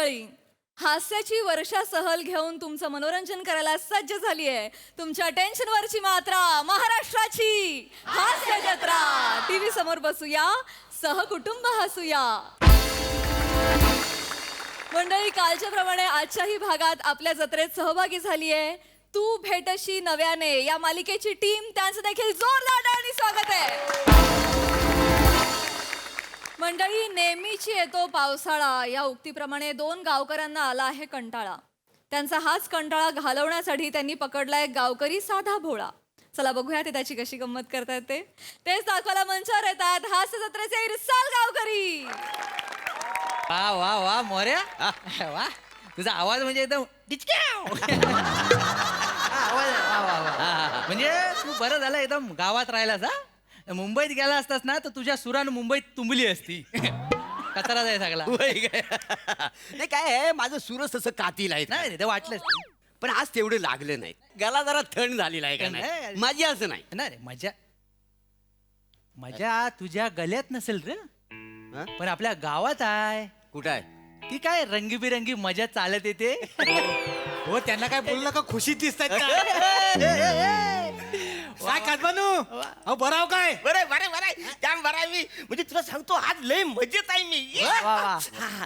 मंडळी, हास्याची वर्षा सहल घेऊन तुमचं मनोरंजन करायला सज्ज झाली आहे तुमच्या टेन्शनवरची मात्रा महाराष्ट्राची हास्य जत्रा. टीव्ही समोर बसूया, सहकुटुंब हसूया. मंडळी, कालच्या प्रमाणे आजच्याही भागात आपल्या जत्रेत सहभागी झाली आहे तू भेटशी नव्याने या मालिकेची टीम. त्यांचं देखील जोरदार टाळ्यांनी स्वागत आहे. मंडळी, नेहमीची येतो पावसाळा या उक्तीप्रमाणे दोन गावकऱ्यांना आला आहे कंटाळा. त्यांचा हाच कंटाळा घालवण्यासाठी त्यांनी पकडलाय गावकरी साधा भोळा. चला बघूया ते त्याची कशी गंमत करतायत. तेच दाखवायला मंचावर येतात हास्य जत्रेचे इरसाल गावकरी. वा वा वा मोऱ्या, वा तुझा आवाज म्हणजे एकदम आवाज. वा वा वा, म्हणजे तू बरं झालं एकदम गावात राहिलास. हा, मुंबईत गेला असतास ना तर तुझ्या सुरानं मुंबईत तुंबली असती. कचरा जाय सगळा. नाही काय आहे, माझं सूरच तसं कातील आहे. नाही ते वाटलंच पण आज तेवढं लागलं नाही. गला जरा थंड झालेला आहे का नाही? माझी असं नाही. नाही मजा मजा तुझ्या गल्यात नसेल रे, पण आपल्या गावात आहे. कुठं आहे ती काय रंगीबिरंगी मजा चालत येते. हो, त्यांना काय बोलू नका, खुशीत दिसतात. काय कादमानू, अहो बराव काय? बरं बरं बरं जाम बरं मी. म्हणजे तुला सांगतो आज लय मजेत आहे मी. वा वा,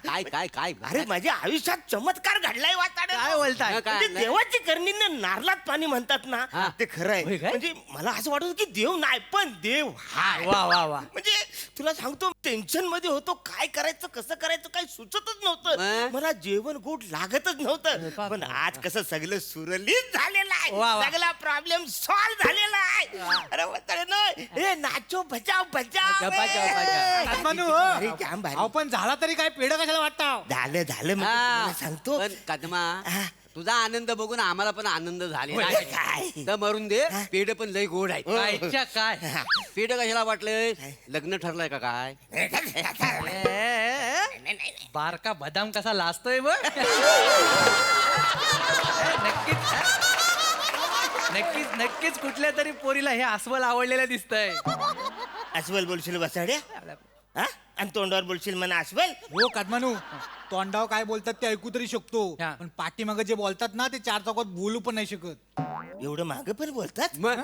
काय काय काय अरे माझ्या आयुष्यात चमत्कार घडलाय वाचाड. काय बोलताय? म्हणजे देवाची करणी नारलात पाणी म्हणतात ना, ते खरं होय आहे. काय? म्हणजे मला असं वाटत होतं की देव नाही पण देव हाय. वा वा वा. म्हणजे तुला सांगतो टेन्शन मध्ये होतो, काय करायचं कसं करायचं काही सुचतच नव्हतं. मला जेवण गोड लागतच नव्हतं. पण आज कसं सगळं सुरळीत झालेलं वा आहे, वा. सगळा प्रॉब्लेम सॉल्व्ह झालेला आहे. अरे वाचाड्यानो, हे नाचो बचाव बचाव. कादमानू, अरे जाम भारी. अहो पण झाला तरी काय, पेढ कशाला वाटता? झालं झालं म्हणजे तुला सांगतो. पण कदमा, हा. तुझा आनंद बघून आम्हाला पण आनंद झालेला होय, आहे. काय? तर मरून दे, पेढ पण लय गोड आहे. कायच्या काय पेढ कशाला वाटलंय? लग्न ठरलंय का काय? बारका बदाम कसा लाजतोय मग. नक्कीच नक्कीच नक्कीच कुठल्या तरी पोरीला हे अस्वल आवडलेलं दिसतंय. अस्वल बोलशील बसाड्या, हा? आणि तोंडावर बोलशील म्हणा अस्वल. हो कादमानू, तोंडावर काय बोलतात ते ऐकू तरी शकतो, हा. पण पाठीमागं जे बोलतात ना ते चार चौकात बोलू पण नाही शकत. एवढं माग पण बोलतात. मग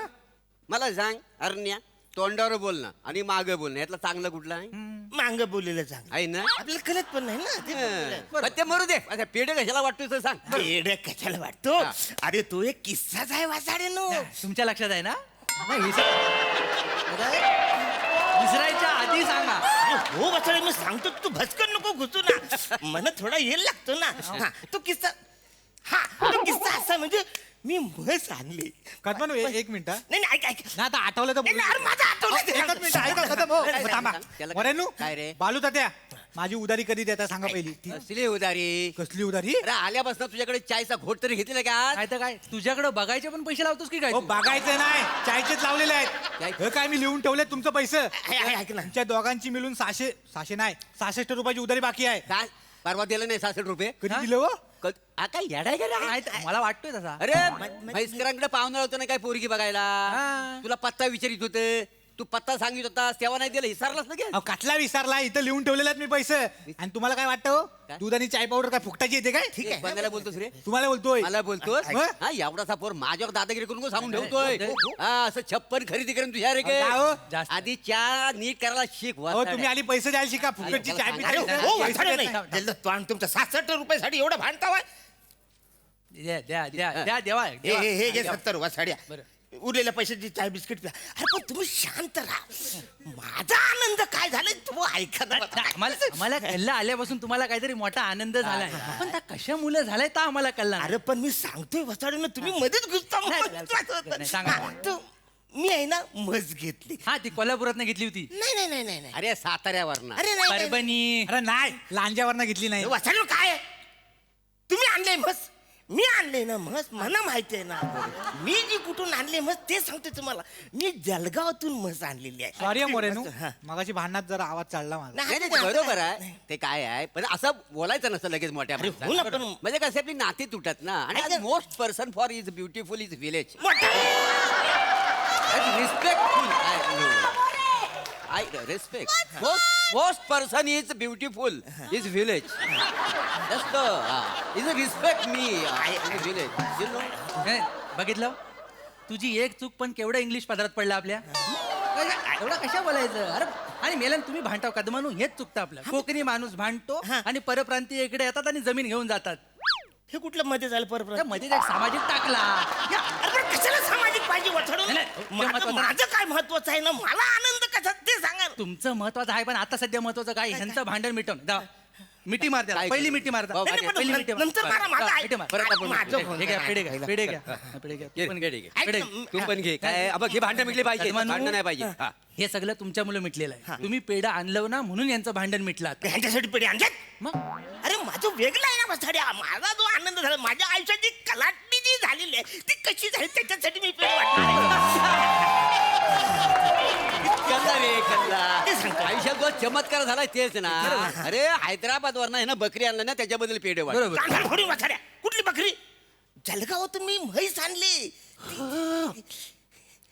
मला सांग अरण्या, तोंडावर बोलणं आणि मागं बोलणं यातलं चांगलं कुठलं आहे? मांग बोललेलं चांगलं आहे ना? आपल्याला कळत पण नाही ना ते बोललेलं. पण ते मरू दे. अच्छा, पेढ कशाला वाटतोय ते सांग. येडं कशाला वाटतो? अरे तो एक किस्साच आहे वाचाड्यानो. तुमच्या लक्षात आहे ना? नाही, विसरायच्या आधी सांगा. हो वाचाडे, मी सांगतो तू भस्कन नको घुसू ना, मला थोडा येल लागतो ना. हा, तो किस्सा, हा तो किस्सा असा म्हणजे मी म्हस आणली. कादमानू एक मिनिट हा. नाही नाही, ऐक ऐक. ना आता आठवलं तर नाही, नाही, अरे माझं आठवलं ते. एकच मिनिट ऐका कदम, हो, नाही, थांबा. त्याला- मोरेनू, काय रे? बालू तात्या, माझी उधारी कधी देता सांगा पहिली. ती असली उदारी. कसली उधारी? अरे आल्यापासून तुझ्याकडे चायचा घोट तरी घेतलेला का? काय तर काय तुझ्याकडे बघायचे पण पैसे लावतोस की काय हो तू? बघायचं नाही, चायचेच लावलेले काय? आहेत. हे काय मी लिहून ठेवले तुमचं पैसे. ऐक ना. तुमच्या दोघांची मिळून 600 नाही 66 रुपयाची उधारी बाकी आहे. काय परवा दिलं नाही 66 रुपये? कधी हा? दिलं हो? हा काय येडाय का रे? काय तर- मला वाटतोय तसा. अरे म्हैसकरांकडे पाहुणा होतो ना काय पोरगी बघायला. हा. तुला पत्ता विचारित होते, तू पत्ता सांगित होतास तेव्हा नाही दिला, विसरलास ना? अहो कसला विसरला, इथं लिहून ठेवलेले आहेत मी पैसे. आणि तुम्हाला काय वाटतं हो? काय? दूध आणि चाय पावडर काय फुकटाची येते काय? ठीक आहे, बंगाला बोलतोस रे? तुम्हाला बोलतोय. मला बोलतोस? मग? हा, एवढासा पोर माझ्यावर दादागिरी करून सांगून ठेवतोय. हा, असं छप्पन खरेदी करून तुझ्या रे काय हो? जास्त. आधी चहा नीट करायला शिक. हो तुम्ही आली पैसे द्यायला शिका, फुकटची चाय अरे पिता. हो पैसे वाचाडे देत नाही. नाही. जल्द तू तुमच्या 66 रुपयासाठी एवढं भांडता वय. द्या द्या द्या द्या देवा हे हे हे घे देवा. 70 वाचाड्या. बरं. उरलेल्या पैशाची चाय बिस्किट प्या. अरे पण तुम्ही शांत राहा. माझा आनंद काय झालाय तू ऐका ना. आम्हाला कल्ला आल्यापासून तुम्हाला काहीतरी मोठा आनंद झालाय, पण त्या कशा मुलं झालाय तर आम्हाला कल्ला नाही. अरे पण मी सांगतोय वाचाडून तुम्ही मध्येच घुसता. नाही, सांगा. मी आहे ना मस घेतली. हा ती कोल्हापुरात घेतली होती. नाही नाही नाही नाही नाही. अरे साताऱ्यावर अरे नाही, नाही परभणी. अरे नाही, लांजावरनं घेतली नाही. वाचाडून काय आहे? तुम्ही आणले मस, मी आणले ना मस, मला माहिती आहे ना. मी जी कुठून आणले मस ते सांगतोय तुम्हाला. मी जळगावातून मस आणलेली आहे. सॉरी मोरेनू, हा. मगाशी भांडणात जरा आवाज चढला माझा. नाही, नाही नाही, बरोबर आहे. ते काय आहे, पण असं बोलायचं नसतं लगेच मोठ्या अरे हो ना, पण- म्हणजे कसं आपली नाती तुटत ना. आणि अरे- most person for is beautiful is village. मोठा respectful. I respect most person is beautiful is village is respect me village you know. हे, बघितलं तुझी एक चूक पण केवढं इंग्लिश पदरात पडलं आपल्या एवढं कशा बोलायचं अरे आणि मेलन तुम्ही भांडताव का म्हणून हेच चुकतं आपलं. कोकणी माणूस भांडतो आणि परप्रांतीय इकडे येतात आणि जमीन घेऊन जातात. हे कुठलं मध्ये झालं त्या परत मध्ये एक सामाजिक टाकला या, कशाला सामाजिक पाहिजे वचडून नाही, ते महत्वाचं माझं काय महत्वाचं आहे ना मला आनंद कसा ते सांगा ना. तुमचं महत्वाचं आहे पण आता सध्या महत्वाचं काय ह्यांचं भांडण मिटवून जा मिठी मार द्या काय पहिली करू? मिठी मार द्या. हो, नाही, नाही, पहिली पण मिठी मार. नंतर मारा, माझं जा, ऐक. मिठी मार. परत आपण माझं हे- फोन. हे घ्या पेढे घ्या पेढे घ्या पेढे घ्या तू पण घे. पेढे घे. तू पण घे काय बघ हे भांडण मिटली पाहिजे कदमानू, भांडण नाही पाहिजे हा. हे सगळं तुमच्यामुळे मिटलेलं आहे तुम्ही पेढा आणलं ना म्हणून यांचं भांडण मिटलं आता. ह्यांच्यासाठी पिढी आणल्यात मग अरे माझं वेगळं आहे ना बसाड्या माझा जो आनंद झाला माझ्या आयुष्याची कलाटणी जी झालेली आहे ती कशी झाली त्याच्यासाठी मी पेढे कल्ला रे कल्ला ते सांगतो. आयुष्यात जो चमत्कार झालाय तेच ना. अरे हैदराबाद वर ना बकरी आणलं ना त्याच्याबद्दल पेढे वाट बरोबर कांदा फोडी बसाड्या कुठली बकरी जलगावातून मी म्हैस आणली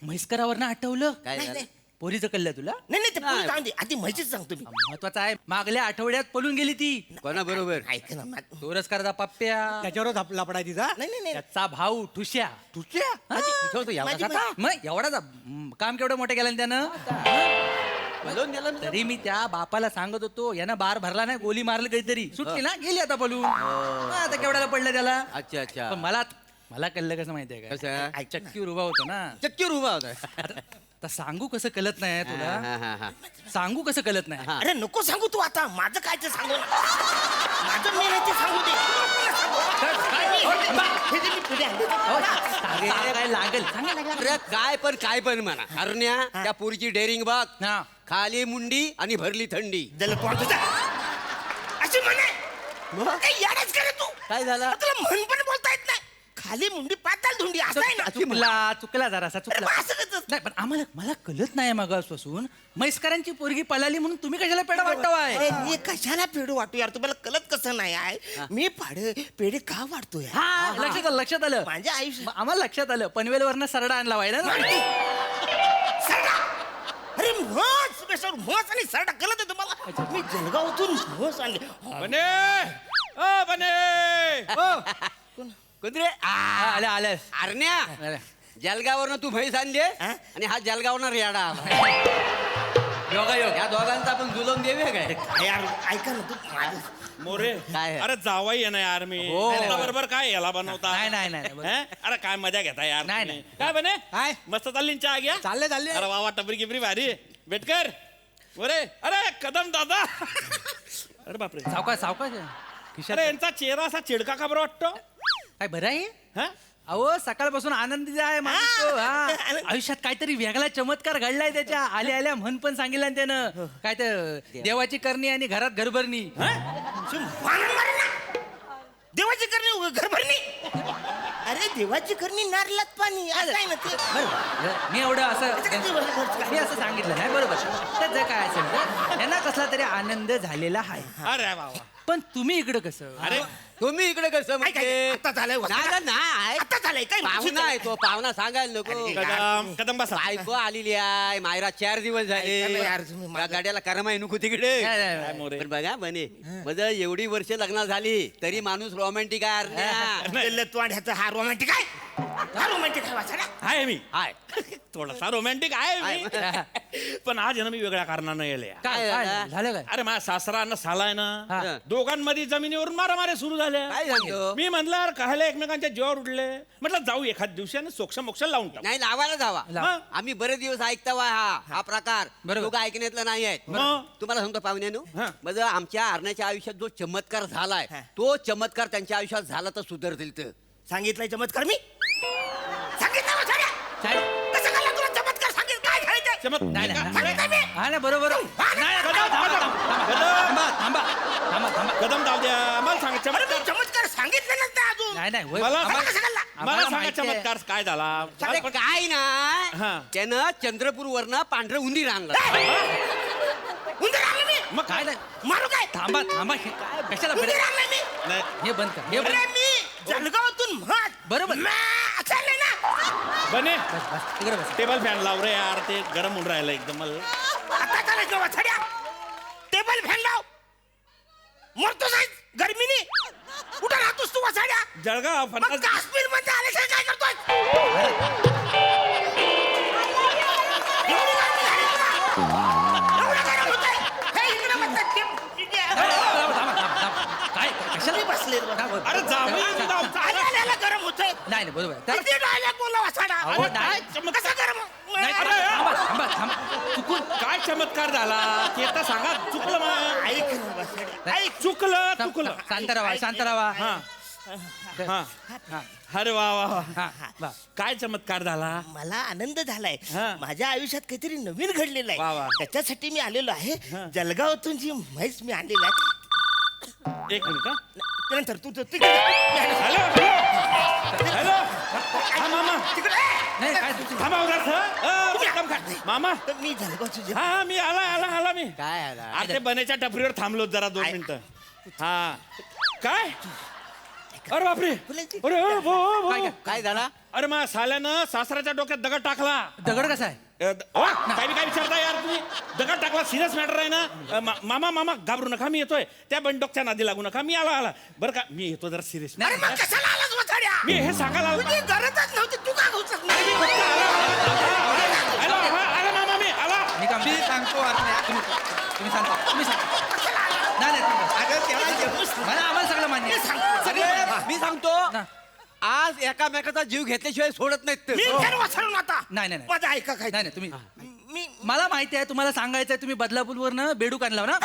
म्हैसकरावर ना आठवलं काय नाही, झालं? नाही. पोरीचं कळलं तुला नाही नाही ते पुढे जाऊन दे आधी म्हैशीच सांगतो मी महत्वाचं आहे मागल्या आठवड्यात पळून गेली ती कोणा बरोबर ऐक ना तोरसकरचा पप्प्या त्याच्यावरच लपडाय तिचा. नाही नाही नाही त्याचा भाऊ ठुश्या तुझ्या माझी- मग एवढा काम केवढं मोठं केलं ना त्यानं बोलवून दिलं ना. तरी मी त्या बापाला सांगत होतो यानं बार भरला नाही गोली मारली काहीतरी सुटली ना गेली आता पळून आता केवढ्याला पडलं त्याला अच्छा अच्छा पण मला कळलं कसं माहितीये का कसं चक्कीवर उभा होता ना चक्कीवर उभा होता आता सांगू कसं कळत नाही हा, तुला हा, हा. सांगू कसं कळत नाही हा. अरे नको सांगू तू आता माझं काय ते सांगू नका. माझं मी नाही ते सांगू दे हे जे मी पिढी आणली अरे, काय लागेल सांगा लागेल अरे काय पण म्हणा हरण्या त्या पोरीची डेअरिंग बघ हा खाली मुंडी आणि भरली थंडी. त्याला तोंड तुझा अशी म्हणे काही याडच करे तू काय झालं? तुला म्हण पण बोलता येत नाही खाली मुंडी पाताल धुंडी असं आहे ना चुकला जरासा अरे चुकला मग असं कसं? नाही पण मला कळत नाही मागासपासून म्हैसकरांची पोरगी पळाली म्हणून तुम्ही कशाला पेढा वाटवाय अरे मी कशाला पेढे वाटतो यार तुम्हाला कळत कसं नाही आहे मी पेढे का वाटतो यार हा लक्षात आलं माझ्या आयुष्य मग आम्हाला लक्षात आलं पनवेलवरनं सरडा आणला व्हायला ना सरडा अरे म्हस स्पेशल म्हस आणि सरडा कळत आहे तुम्हाला मी जळगावातून म्हस आणली बने ओ बने कोणती रे आल्या हरण्या जलगावरनं तू म्हैस आणली हा? आणि हा जलगावनं रेडा योगायोग या दोघांचा आपण जुलून देऊया काय यार ऐका ना तू माझं मोरे काय? अरे जावाई आहे ना यार मी हो. तुला बरोबर काय याला बनवता नाही, बरोबर. हैं? अरे काय मजा घेता यार नाही, तुम्ही. नाही. काय बने काय? मस्त चालली ना चहा घ्या चालले अरे वा टपरी गिपरी भारी बेटकर मोरे अरे कदम दादा अरे बापरे सावकाश खिशात अरे यांचा चेहरा असा चिडका का बरं वाटतो काय बरं आहे हा अहो सकाळपासून आनंदी आहे माणूस तो, हा. आयुष्यात काहीतरी वेगळा चमत्कार घडलाय त्याच्या आल्या म्हण पण सांगितलं ना त्यानं काय तर देवाची करणी आणि घरात घरभरणी देवाची करणी घर भरणी अरे देवाची करणी नारलात पाणी असं आहे ना ते बरोबर मी एवढं असं मी असं सांगितलं नाही बरोबर तर जे काय असेल तर त्यांना कसला तरी आनंद झालेला आहे अरे वा पण तुम्ही इकडं कसं अरे तुम्ही इकडे कसं काय म्हणजे आता झालंय नाही आता झालंय काय पाहुणा आहे तो पाहुणा सांगायला नको कदम कदम बसा बायको आलेली आहे मायरा 4 दिवस ऐका ना झाले यार, तुम्ही या गाड्याला करमाई नको तिकडे काय मोरे पण बघा बने म्हणजे एवढी वर्ष लग्न झाली तरी माणूस रोमॅन्टिक आहे हरण्या. ह्याचा हा रोमॅन्टिक आहे हा रोमॅन्टिक आहे वाचाडा आहे मी हाय थोडासा रोमॅन्टिक आहे मी पण आज आहे ना मी वेगळ्या कारणानं येले काय काय झालं काय अरे माझ्या सासरा सालाय हा. ना दोघांमध्ये जमिनीवरून मारामाऱ्या सुरू झाल्या काय सांगतो मी म्हणलं यार कायला एकमेकांच्या जीवावर उडले म्हटलं जाऊ एखाद दिवसाने सोक्ष मोक्ष लावून टाकू नाही लावायला जावा लाव. आम्ही बरेच दिवस ऐकता वा हा प्रकार बरोबर. लोक ऐकण्यातलं नाही आहेत मग? तुम्हाला सांगतो पाहुण्यानो हा. म्हणजे आमच्या हरण्याच्या आयुष्यात जो चमत्कार झालाय तो चमत्कार त्यांच्या आयुष्यात झाला तर सुधारतील तर सांगितलंय चमत्कार मी सांगितलं वाचाडा कसं झालं तुला चमत्कार सांगितलं काय झालं ते चमत नाही सांगितलं मी हा नाही बरोबर नाही, थांबा कदम जाऊ द्या मला सांगा अरे मी चमत्कार चमत्कार सांगितलेलंच नाही अजून नाही होय. मला आम्हाला- कसं घडला? मला आम्हाला सांगा माहिती आहे. चमत्कार काय झाला अरे काय हा. ना त्यानं चंद्रपूर वरनं पांढरं उंदीर आणलं उंदीर आणलं मी मग काय नाही मारू काय थांबा हे काय कशाला उंदीर बरं आणलं मी नाही हे बंद कर हे अरे बंद मी जळगावातून म्हट बरोबर. असं आणलंय ना बने बस तिकडे बस टेबल फॅन लाव रे यार ते गरम होऊन राहिलं एकदम मला आता चालायचं वाछड्या टेबल फॅन लाव मरतो साहेब गर्मीने कुठं राहतोस तू वाछड्या जळगाव मग फन्नास काश्मीर मध्ये आल्याशिवाय काय करतोय एवढी गर्मी झाली तुला? एवढं गरम होतंय? हे इकडं म्हणतात ते- काय कशाला मी बसले बघ. अरे जावई आल्याला गरम होतंय नाही नाही बरोबर आहे. त्या- किती डायलॉग बोलला वाछडा अहो, अरे नाही. काय चमक- कसं गरम नाही, अरे, थांबा, थांबा, थांबा. चुकून काय चमत्कार झाला ते तर सांगा चुकलं मला ऐक ना वाछड्या ऐक चुकलं चुकलं शांत राहा शांत राहा हा हा अरे वा वा वा हा वा. काय चमत्कार झाला मला आनंद झालाय हा. माझ्या आयुष्यात काहीतरी नवीन घडलेलं वा, वा. आहे त्याच्यासाठी मी आलेलो आहे जळगावातून जी म्हैस मी आणलेली आहे एक मिनिट हा. त्यानंतर तू तू तिकडे जा. मी आलो. हॅलो हॅलो हा मामा तिकडे नाही काय तू थांबा उदार मामा तर मी जळगावची जी- हा मी आला मी काय आला? अरे ते बनेच्या टपरीवर थांबलो जरा 2 मिनिटं हा काय अरे बापरे अरे ओ, भो, भो. काय झाला अरे मा साल्यानं सासऱ्याच्या डोक्यात दगड टाकला दगड कसा आहे काय विचारता यार तुम्ही दगड टाकला सिरियस मॅटर आहे ना मामा घाबरू नका मी येतोय त्या बंडोकच्या नादी लागू नका मी आला बरं का मी येतो जरा सिरियस अरे मग कशाला आलास वाछड्या? मी हे सांगायला आलो. तुझी गरजच नव्हती तू का घुसत नाही आला मामा मी आला मी काम मी सांगतो तुम्ही सांगता तुम्ही सांगा नाही नाही मला आम्हाला सगळं मान्य आहे. मी सांगतो ना. आज एकामेकाचा जीव घेतल्याशिवाय सोडत नाहीत ते. मी फेर वाछडून आता नाही, नाही, नाही. माझं ऐका काय नाही नाही तुम्ही मी मला माहिती आहे तुम्हाला सांगायचं आहे तुम्ही बदलापूरवरनं बेडूक आणला ना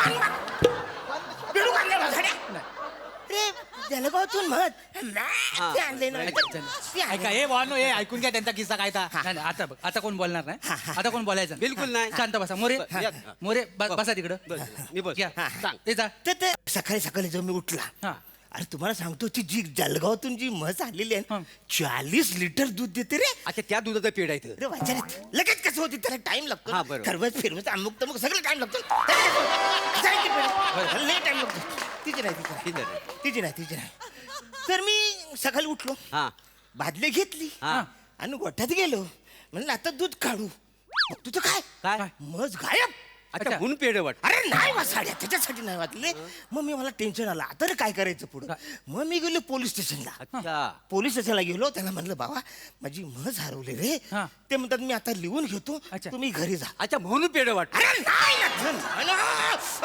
बिडू काढले वाछड्या रे जळगावातून म्हण ते आणले ना ते ऐका आणले. हे वानो हे ऐकून घ्या त्यांचा किस्सा काय ता नाही नाही, आता बघ आता कोण बोलणार नाही आता कोण बोलायचं बिलकुल नाही. शांत बसा मोरे मोरे बसा तिकडं मी बस या सांग ते जा तर ते सकाळी सकाळी जेव्हा मी उठला हा अरे तुम्हाला सांगतो ती जी जळगावातून जी म्हस आणलेली आहे हा. 40 लिटर दूध देते रे अच्छा त्या दुधाचं पेढ आहे इथं. अरे वाचारे लगेच कसं होती त्याला टाइम लागतो हा, बरोबर. खरवत फिरवत अमुक तमुक सगळं टाइम लागतो लई टाइम लागतो तिची नाही तिची नाही तर मी सकाळी उठलो हा बादली घेतली हा. आणि गोठ्यात गेलो म्हणलं आता दूध काढू मग तुझं काय काय म्हस गायब अच्छा म्हणून पेढ वाट अरे नाही वाचाड्या त्याच्यासाठी नाही वाचले मग मला टेन्शन आलं आता रे काय करायचं पुढं मग मी गेलो पोलीस स्टेशनला अच्छा पोलीस स्टेशनला गेलो त्याला म्हणलं बाबा माझी म्हस हरवली रे हा. ते म्हणतात मी आता लिहून घेतो अच्छा. तुम्ही घरी जा अच्छा म्हणून पेढ वाट अरे नाही ना, धन, नाही ना.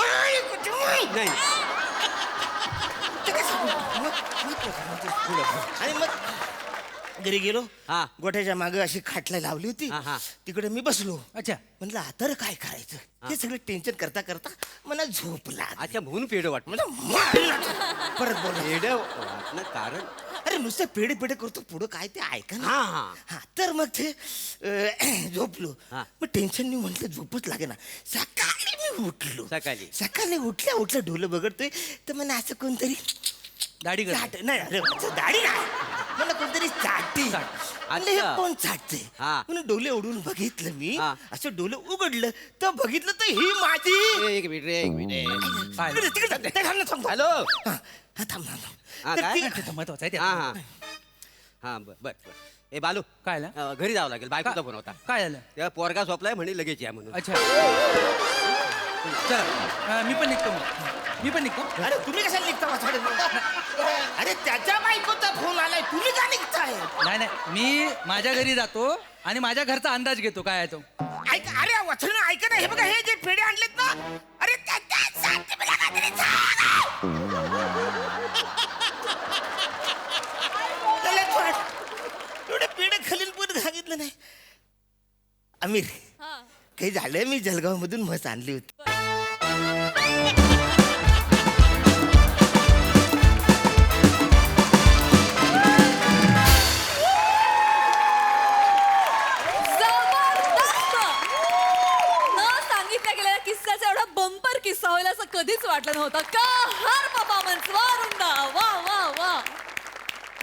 अय, कुठं? नाही ते काय सांगू? पुढं. आणि मग घरी गेलो हा. गोठ्याच्या मागे अशी खाटला लावली होती हा, हा. तिकडे मी बसलो अच्छा म्हणलं आता रे काय करायचं हे सगळं टेन्शन करता करता मला झोप लागली अच्छा म्हणून पेढ वाट म्हणजे मारलं. परत बोल पेढ वाटणं कारण अरे नुसतं पेढे पेढे करतो पुढं काय ते ऐका ना हा, हा. हा तर मग ते झोपलो हा. मग टेन्शन नाही म्हटलं झोपच लागे ना सकाळी मी उठलो सकाळी उठल्या डोलं बघडतोय तर मला असं कोणतरी दाढी कर नाही अरे दाढी नाही मला कोणतरी चाटते म्हणलं हे अच्छा. कोण चाटते हा. म्हणून डोले उडून बघितलं मी हा. असं डोलं उघडलं तर बघितलं तर ही माझी एक मिनिट रे एक मिनिट तिकडे- तिकडे- ते थांब ना, थांब. हॅलो हा, हा, थांब थांब, थांब. हा, तर काय? ती- ते महत्वाचं आहे ते. हा हा हा बर बर बर. ए बालू काय झालं? घरी जावं लागेल बायकोचा फोन होता काय झालं तेव्हा पोरगा झोपलाय म्हणे लगेच या म्हणून अच्छा चला मी पण निघतो मग मी पण निघतो अरे तुम्ही कशाला निघता वाचाडे अरे त्याच्या बायकोचा फोन आलाय तुम्ही का निघताय नाही नाही मी माझ्या घरी जातो आणि माझ्या घरचा अंदाज घेतो काय आहे तो ऐका अरे वाचन ऐका ना हे बघा हे जे पेढे आणलेत ना अरे त्याच्यासाठी मला काहीतरी सांगा. त्याला वाट, एवढे पेढे खालील पण सांगितलं नाही अमीर हा काही झालं मी जळगाव मधून म्हस आणली होती जबरदस्त! न सांगितल्या गेलेल्या किस्स्याचा एवढा बंपर किस्सा होईल असं कधीच वाटलं नव्हतं का हर परफॉर्मन्स वारुंडा वा वा वा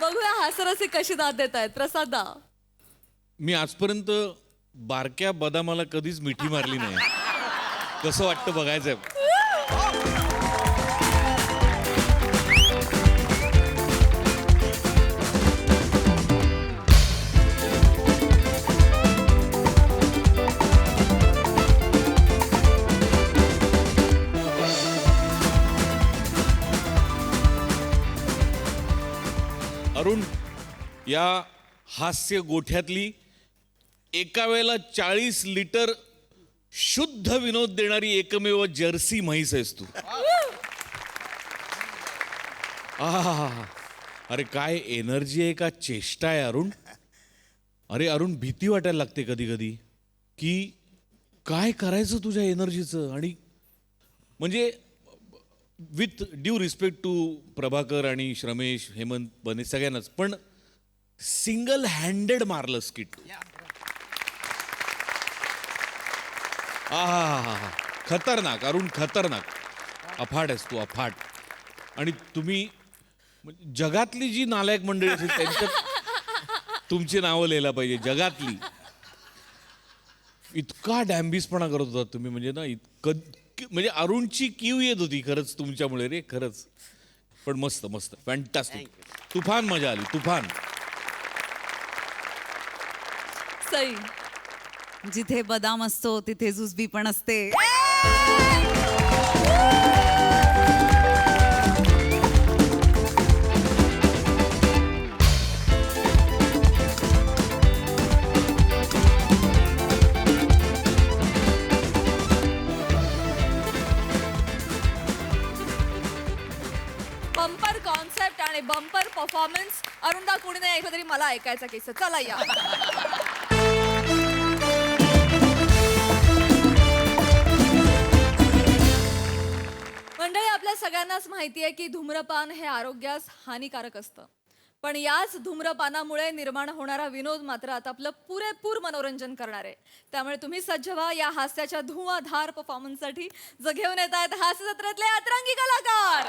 बघूया हास्यरसी कशी दाद देत आहेत प्रसाद दा मी आजपर्यंत बारक्या बदामाला कधीच मिठी मारली नाही कसं वाटतं बघायचंय अरुण, या हास्य गोठ्यातली एका वेळेला 40 लिटर शुद्ध विनोद देणारी एकमेव जर्सी म्हैस आहेस तू. आहा, अरे काय एनर्जी आहे का चेष्टा आहे अरुण. अरे अरुण, भीती वाटायला लागते कधी कधी की काय करायचं तुझ्या एनर्जीचं. आणि म्हणजे with due respect to Prabhakar आणि श्रमेश, हेमंत, बने सगळ्यांनाच, पण सिंगल हँडेड मारलं स्किट. आहा, खतरनाक अरुण, खतरनाक. अफाट आहेस तू, अफाट. आणि तुम्ही म्हणजे जगातली जी नालायक मंडळी असेल त्यांच्यात तुमची नावं लिहायला पाहिजे, जगातली. इतका डॅम्बिसपणा करत होता तुम्ही, म्हणजे ना इतकं, म्हणजे अरुणची कीव येत होती खरंच तुमच्यामुळे रे, खरंच. पण मस्त मस्त, फॅन्टास्टिक. तुफान मजा आली, तुफान. सई, जिथे बदाम असतो तिथे जुजबी पण असते. बंपर कॉन्सेप्ट आणि बंपर परफॉर्मन्स. अरुणदा कुणी नाही ऐकलं तरी मला ऐकायचा केस. चला या. मंडळी, आपल्या सगळ्यांनाच माहिती आहे की धूम्रपान हे आरोग्यास हानिकारक असतं. पण याच धूम्रपानामुळे निर्माण होणारा विनोद मात्र आता आपलं पुरेपूर मनोरंजन करणार आहे. त्यामुळे तुम्ही सज्ज व्हा या हास्याच्या धुवाधार परफॉर्मन्ससाठी. जो घेऊन येत आहेत हास्य जत्रेतले अतरंगी कलाकार.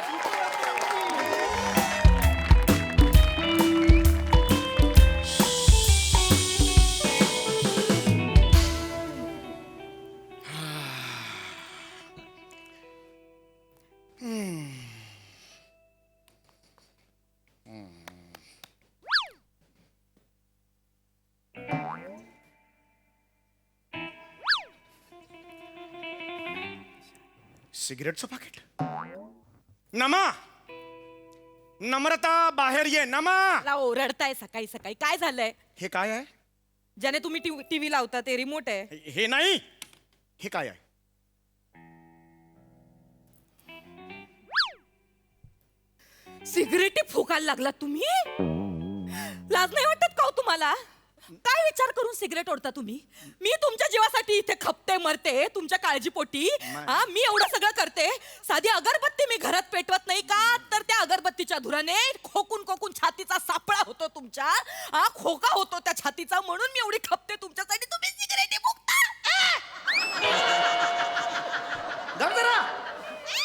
सिगरेटचं पाकिट. नमा, नम्रता बाहेर ये. नमा, मला ओरडताय सकाळी सकाळी. काय झालंय? हे काय आहे? ज्याने तुम्ही टीव्ही लावता ते रिमोट आहे. हे नाही, हे काय आहे? सिगरेटी फुकायला लागला तुम्ही? लाज नाही वाटत का हो तुम्हाला? काय विचार करून सिगरेट ओढता तुम्ही? मी तुमच्या जीवासाठी इथे खपते मरते तुमच्या काळजीपोटी. हा, मी एवढं सगळं करते. साधी अगरबत्ती मी घरात पेटवत नाही का, तर त्या अगरबत्तीच्या धुराने खोकून खोकून छातीचा सापळा होतो तुमच्या. हा, खोका होतो त्या छातीचा, म्हणून मी एवढी खपते तुमच्यासाठी. तुम्ही सिगरेटी फुकता. जरा,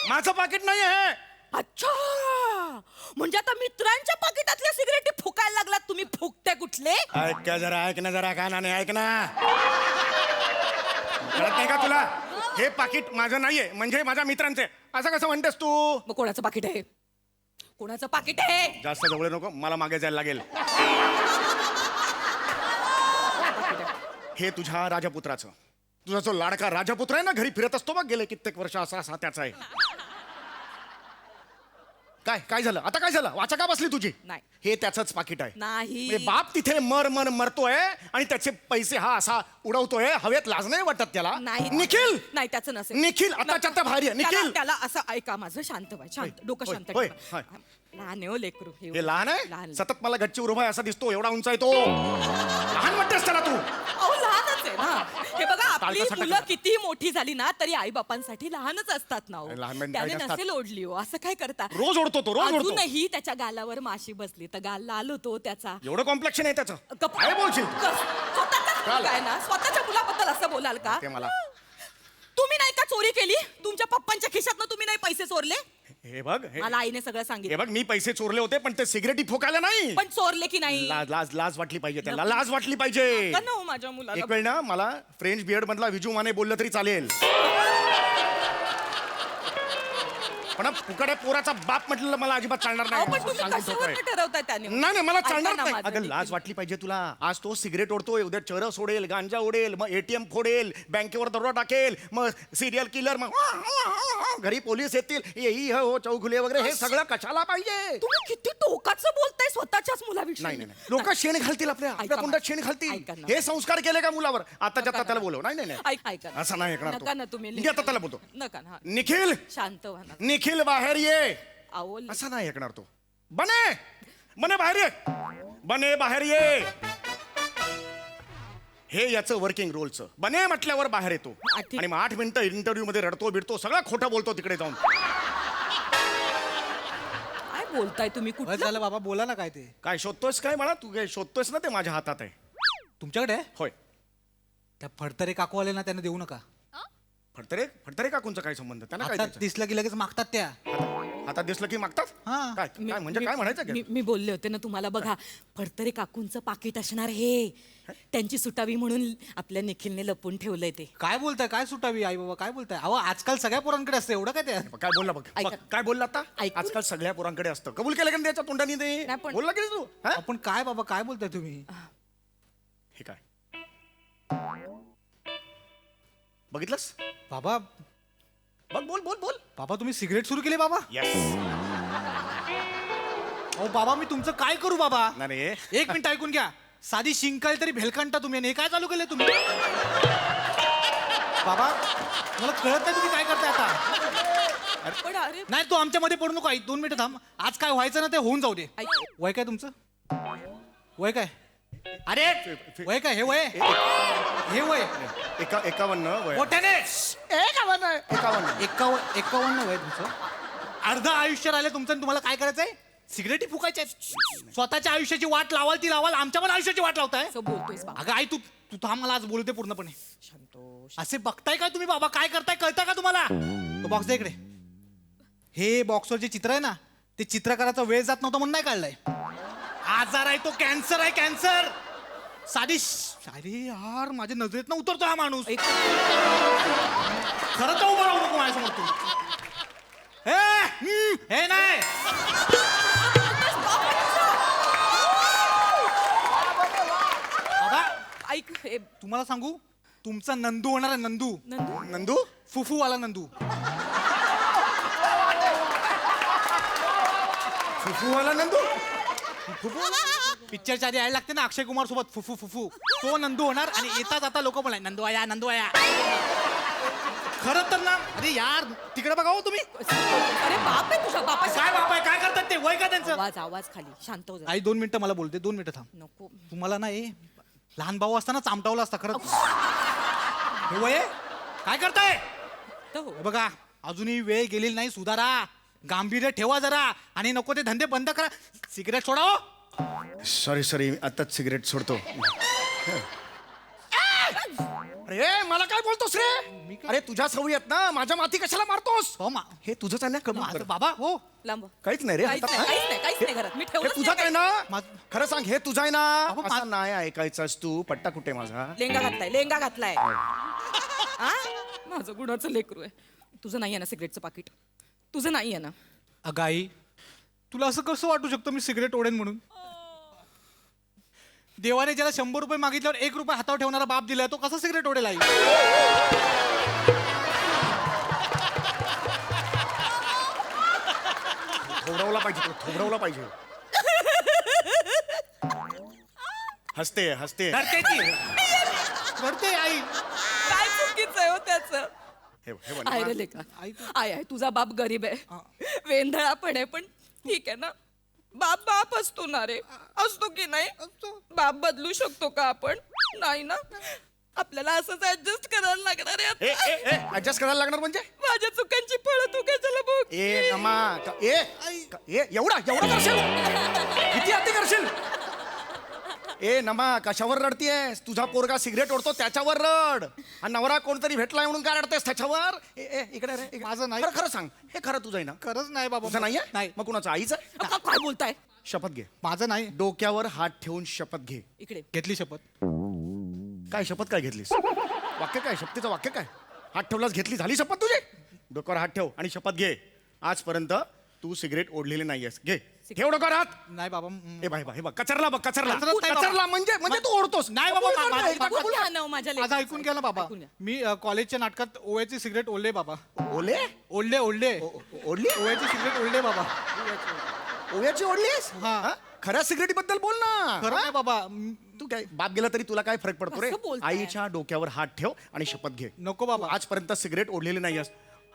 माझं पाकिट नाही आहे. अच्छा, म्हणजे आता मित्रांच्या पाकिटातल्या सिगरेटी फुकायला लागलात तुम्ही. फुकते कुठले? ऐक जरा, ऐक ना जरा, कानाने ऐक ना. कळत नाही का तुला? हे पाकिट माझं नाहीये, म्हणजे माझ्या मित्रांचे. असं कसं म्हणतेस तू? मग कोणाचं पाकिट आहे? कोणाचं पाकिट आहे? जास्त जवळ नको, मला मागे जायला लागेल. हे तुझ्या राजपुत्राचं. तुझा जो लाडका राजपुत्र आहे ना, घरी फिरत असतो बघ गेले कित्येक वर्ष, असा त्याचा आहे. काय काय झालं आता? काय झालं? वाचा का बसली तुझी? नाही. हे त्याचंच पाकिट आहे. नाही. म्हणजे बाप तिथे मरतोय आणि त्याचे पैसे हा असा उडवतोय. हवेत लाज नाही वाटत त्याला? नाही. निखिल, नाही, त्याचं नसेल. निखिल, आताच्या आता बाहेर ये. निखिल, त्याला असं ऐका माझं. शांत व्हा, शांत. डोकं होय, शांत होय, ठेवा. होय. लहान आहे हो लेकरू. हे लहान आहे? लहान. सतत मला गच्चीवर उभा आहे असा दिसतो. एवढा उंच आहे तो. लहान म्हणतेस त्याला तू? अहो, लहानच आहे ना. हे बघा, आपली तालका मुलं किती मोठी झाली ना तरी आई बापांसाठी लहानच असतात ना हो. लहान म्हणजे त्याने काही नसतात. नसेल ओढली हो. असं काय करता? रोज ओढतो तो, रोज ओढतो. अजूनही त्याच्या गालावर माशी बसली तर गाल लाल होतो त्याचा. एवढं कॉम्प्लेक्शन आहे त्याचं? गप्प. काय बोलशील तू? स्वतःचाच मुलगा आहे ना, स्वतःच्या मुलाबद्दल असं बोलाल का? ते मला. तुम्ही नाही का चोरी केली? तुमच्या पप्पांच्या खिशातनं तुम्ही नाही पैसे चोरले? हे बघ, मला आईने सगळं हे सांगितलं. बघ, मी पैसे चोरले होते पण ते सिगरेटी फुकायला नाही. पण चोरले की नाही? लाज वाटली पाहिजे त्याला, लाज वाटली पाहिजे. का ना हो माझ्या मुलाला? एक वेळ ना मला फ्रेंच बियर्ड मधला विजू माने बोललं तरी चालेल, पण फुकड्या पोराचा बाप म्हटलेलं मला अजिबात चालणार अहो, पण नाही तुम्ही सांगून कशावर ठेवतोय. ठरवताय त्याने नाही नाही मला ऐका चालणार ना नाही माझं अगं देखील. लाज वाटली पाहिजे तुला आज तो सिगरेट ओढतोय उद्या चरस सोडेल गांजा ओढेल मग एटीएम फोडेल बँकेवर दरोडा टाकेल मग सिरियल किलर मग घरी पोलीस येतील येई हो चौघुले वगैरे हे सगळं कशाला पाहिजे तुम्ही किती टोकाचं बोलताय स्वतःच्याच मुलाविषयी. नाही नाही लोक शेण घालतील आपल्या ऐका तोंडात ना. शेण घालतील ऐका ना. हे संस्कार केले का मुलावर आताच्या आता त्याला बोलव नाही नाही नाही ऐका ना. असं नाही ऐकणार नका ना तो. तुम्ही मी आता त्याला बोलतो नका ना निखिल शांत व्हा ना. निखिल बाहेर ये अहो असं नाही ऐकणार तो बने बने बाहेर ये बने बाहेर ये हे याचं वर्किंग रोलचं बने म्हटल्यावर बाहेर येतो ठीक. आणि मग 8 मिनिटं इंटरव्ह्यू मध्ये रडतो बिडतो सगळं खोटं बोलतो तिकडे जाऊन काय बोलताय तुम्ही बस कुठलं झालं बाबा बोला ना काय ते काय शोधतोयस काय मला तू काय शोधतोयस ना ते माझ्या हातात आहे तुमच्याकडे आहे? होय त्या फडतरे काकू आले ना त्यांना देऊ नका फडतरे फडतरे काकूंचा काय संबंध त्यांना काय आता द्यायचं? दिसलं की लगेच मागतात त्या हातात दिसलं की मागतात हा. काय काय म्हणजे काय म्हणायचं काय? मी बोलले होते ना तुम्हाला बघा फडतरे काकूंचं पाकिट असणार हे त्यांची सुटावी म्हणून आपल्या निखिलने लपून ठेवलंय ते. काय बोलताय काय सुटावी आई बाबा काय बोलताय अहो आजकाल सगळ्या पोरांकडे असतं एवढं काय ते काय बोलला बघ ऐका. बघ, काय बोलला आता ऐकून- आजकाल सगळ्या पोरांकडे असतं कबूल केलं का नाही त्याच्या तोंडाने ते नाही पण- बोलला की नाही तू हा? आपण काय बाबा काय बोलताय तुम्ही हे काय बघितलंस बाबा बघ बोल बोल बोल बाबा तुम्ही सिगरेट सुरू केली बाबा येस अहो बाबा मी तुमचं काय करू बाबा नाही एक मिनिट ऐकून घ्या साधी शिंकाल तरी भेलकांटा तुम्ही आणि हे काय चालू केलंय तुम्ही बाबा मला कळत नाही तुम्ही काय करताय आता पण अरे नाही तू आमच्यामध्ये पडू नको आई 2 मिनिटं थांब आज काय व्हायचं ना ते होऊन जाऊ दे ऐक. वय काय तुमचं वय काय अरे वय काय हे वय हे वय 51 वय मोठ्याने 51 51 वय तुमचं अर्ध आयुष्य राहिलं तुमचं आणि तुम्हाला काय करायचंय सिगरेटी फुकायच्या स्वतःच्या आयुष्याची वाट लावाल ती लावाल आमच्या पण आयुष्याची वाट लावताय असं बोलतोयस बाबा. अगं आई तू तू थांब मला आज बोलू दे पूर्णपणे असे बघताय काय तुम्ही बाबा काय करताय कळतं का तुम्हाला तो बॉक्स दे इकडे हे बॉक्सवर जे चित्र आहे ना ते चित्रकाराचा वेळ जात नव्हता म्हणून नाही काढलाय आजार आहे तो कॅन्सर आहे कॅन्सर साधी अरे यार माझ्या नजरेत न उतरतो हा माणूस एक- खरं तर उभं राहू नको माझ्यासमोर तू हे नाही बाबा ऐक हे तुम्हाला सांगू तुमचा नंदू होणार आहे नंदू नंदू नंदू फुफूवाला नंदू फुफूवाला नंदू पिक्चरच्या आधी यायला लागते ना अक्षय कुमार सोबत फुफू फुफू तो नंदू होणार आणि येता जाता लोक बोलाय नंदू आया नंदू आया खरं तर ना अरे यार तिकडे बघा हो तुम्ही अरे बाप आहे तुझा बापा काय बाप आहे काय करतात ते वय का त्यांचं आवाज आवाज खाली शांत हो जरा. आई 2 मिनिटं मला बोलते 2 मिनिटं थांब नको तुम्हाला ना हे लहान भाऊ असताना चामटावला असता खरंच हे वय आहे? काय करताय तर हो. हे बघा अजूनही वेळ गेलेली नाही सुधारा गांभीर्य ठेवा जरा आणि नको ते धंदे बंद करा सिगरेट सोडा हो. सॉरी सॉरी आताच सिगरेट सोडतो अरे मला काय बोलतोस रे अरे तुझ्या सवयी आहेत ना माझ्या माती कशाला मारतोस हो हे तुझंच आहे ना कबूल कर. बाबा हो लांब काहीच नाही रे काहीच हातात, नाही, हा? काहीच नाही, काहीच नाही घरात. मी हे ठेवलंच तुझंच आहे नाही ना खरं सांग हे तुझं आहे ना बाबा, असं नाही ऐकायचंस तू पट्टा कुठे माझा लेंगा घातलाय हा माझं गुणाचं लेकरू आहे तुझं नाही आहे ना सिगरेटचं पाकिट तुझं नाही आहे ना अगं आई तुला असं कसं वाटू शकतं मी सिगरेट ओढेन म्हणून देवाने ज्याला 100 रुपये मागितल्यावर 1 रुपये हातावर ठेवणारा बाप दिलाय तो कसा सिगरेट ओढेल आई थोडवला पाहिजे तो थोडवला पाहिजे हसते हसते रडते ती. रडते आई काय चुकीचं आहे हो त्याचं हे बघ, आहे रे लेका आई आहे तुझा बाप गरीब आहे वेंधळा पण आहे पण ठीक आहे ना बाप बाप असतो ना रे असतो की नाही बाप बदलू शकतो का आपण नाही ना आपल्याला असंच ऍडजस्ट करायला लागणार आहे आता. ऍडजस्ट करायला लागणार म्हणजे माझ्या चुकांची फळं तू कशाला बघ ए नमा एवढा करशील किती अति करशील ए नमा कशावर रडतीयस तुझा पोरगा सिगरेट ओढतो त्याच्यावर रड आणि नवरा कोणतरी भेटलाय म्हणून काय रडतेस त्याच्यावर इकडे रे माझं नाही. खरं सांग हे खरं तुझं आहे ना खरंच नाही बाबा तुझं नाहीये नाही मग कुणाचं आईचं आहे? काय बोलताय शपथ घे माझं नाही डोक्यावर हात ठेवून शपथ घे इकडे घेतली शपथ काय शपथ काय घेतलीस वाक्य काय शपथेचं वाक्य काय हात ठेवलास घेतली झाली शपथ तुझी डोक्यावर हात ठेव आणि शपथ घे आजपर्यंत तू सिगरेट ओढलेली नाहीयेस. घे ठेव डोक्यावर हात. नाही बाबा ए भाई भाई बघ कचरला बघ कचरला कचरत नाही बाबा. कचरला म्हणजे तू ओढतोस. नाही बाबा, बोल मा- ना, एकदा मा- बोल ना. घ्या ना माझ्या माझं ऐकून घ्या ना बाबा. ऐकून घ्या. मी कॉलेजच्या नाटकात ओव्याची सिगरेट ओढले बाबा. ओले ओढले ओढले ओढली ओव्याची सिगरेट ओढले बाबा. ओव्याची ओढलीस. हा. हा? खऱ्या सिगरेटी बद्दल बोल ना. खरं नाही बाबा. तू काय बाप गेला तरी तुला काय फरक पडतो रे. कसं बोलताय? आईच्या डोक्यावर हात ठेव आणि शपथ घे. नको बाबा. तू आजपर्यंत सिगरेट ओढलेली नाहीयेस.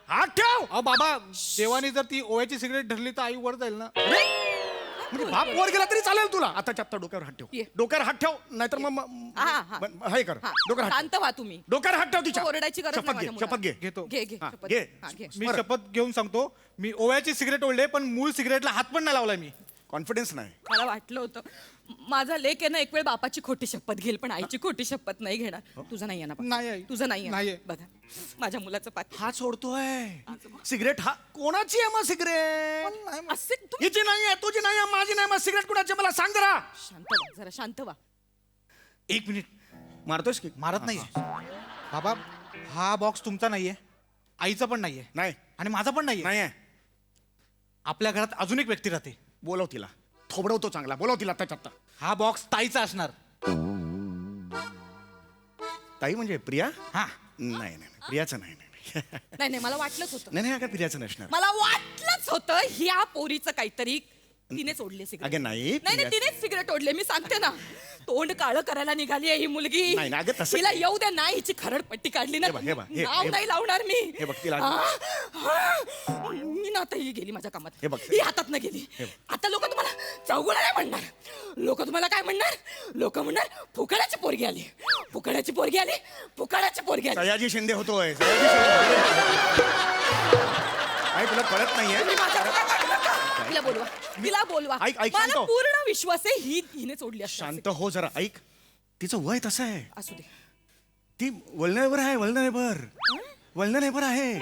हात ठेव. अहो बाबा, देवाने जर ती ओव्याची सिगरेट धरली तर आई वर जाईल ना. म्हणजे बाप वर गेला तरी चालेल तुला. आताच्या आत्ता डोक्यावर हात ठेव. ये. डोक्यावर हात ठेव नाहीतर मग हा, हा. हे कर. हा, डोक्यावर हात शांत व्हा तुम्ही. डोक्यावर हात ठेव तिच्या. ओरडायची गरज शपथ नाही घे माझ्या शपथ घे. घेतो. घे घे हा, शपथ. घे. हा, घे. मी शपथ घेऊन सांगतो, मी ओव्याची सिगरेट ओढले पण मूळ सिगरेटला हात पण नाही लावलाय मी. कॉन्फिडन्स नाही. मला वाटलं होतं माझा लेक आहे ना एक वेळ बापाची खोटी शपथ घेईल पण आईची खोटी शपथ नाही घेणार. तुझं नाही आहे ना बाबा? नाही आई. तुझं नाही नाहीये. आहे बघा माझ्या मुलाचं पाठ हात सोडतोय. सिगरेट हा कोणाची आहे मग सिगरेट? असे तू हिची नाही आहे तुझी नाही आहे माझी नाही मग सिगरेट कुणाची आहे? मला सांग जरा. शांत व्हा जरा शांत व्हा. एक मिनिट. मारतोयस की मारत नाहीये बाबा. हा बॉक्स तुमचा नाहीये, आईचा पण नाहीये नाही आणि माझा पण नाहीये. नाही आहे. आपल्या घरात अजून एक व्यक्ती राहते. बोलव तिला. थोबडवतो चांगला. बोलव तिला त्याच्यात. हा बॉक्स ताईचा असणार. ताई म्हणजे प्रिया? हा. नाही नाही नाही. प्रियाचं नाही नाही नाही. नाही नाही मला वाटलंच होतं. नाही नाही अगं प्रियाचं नसणार. मला वाटलंच होतं ह्या पोरीचं काहीतरी. तिने सोडले सिगरेट. अगं नाही, नाही प्रिया- तिनेच सिगरेट ओढले. मी सांगते ना तोंड काळं करायला निघाली आहे ही मुलगी. नाही, नाही, अगं तसं- तिला येऊ द्या नाही हिची खरड पट्टी काढली ना हे बघ, हे बघ, हे- नाव हे- नाही लावणार मी. हे बघ, तिला- मी ना आता ही गेली माझ्या कामात. हे बघ. ही हातात न गेली. हे बघ. आता लोक तुम्हाला चौगुणा नाही म्हणणार. लोक तुम्हाला काय म्हणणार? लोक म्हणणार फुकड्याची पोरगी आली. फुकड्याची पोरगी आली. फुकड्याची पोरगी आली. सयाजी शिंदे होतोय. सयाजी शिंदे. काय तुला कळत नाहीये? तुम्ही माझ्या हातात काढू नका. तिला बोलवा. तिला बोलवा. ऐक, ऐक, शांत मला हो. पूर्ण विश्वास आहे हिने सोडली असणार. शांत हो जरा. ऐक तिचं वय तसं आहे. असू दे. ती वल्नरेबर आहे. वल्नरेबर आहे.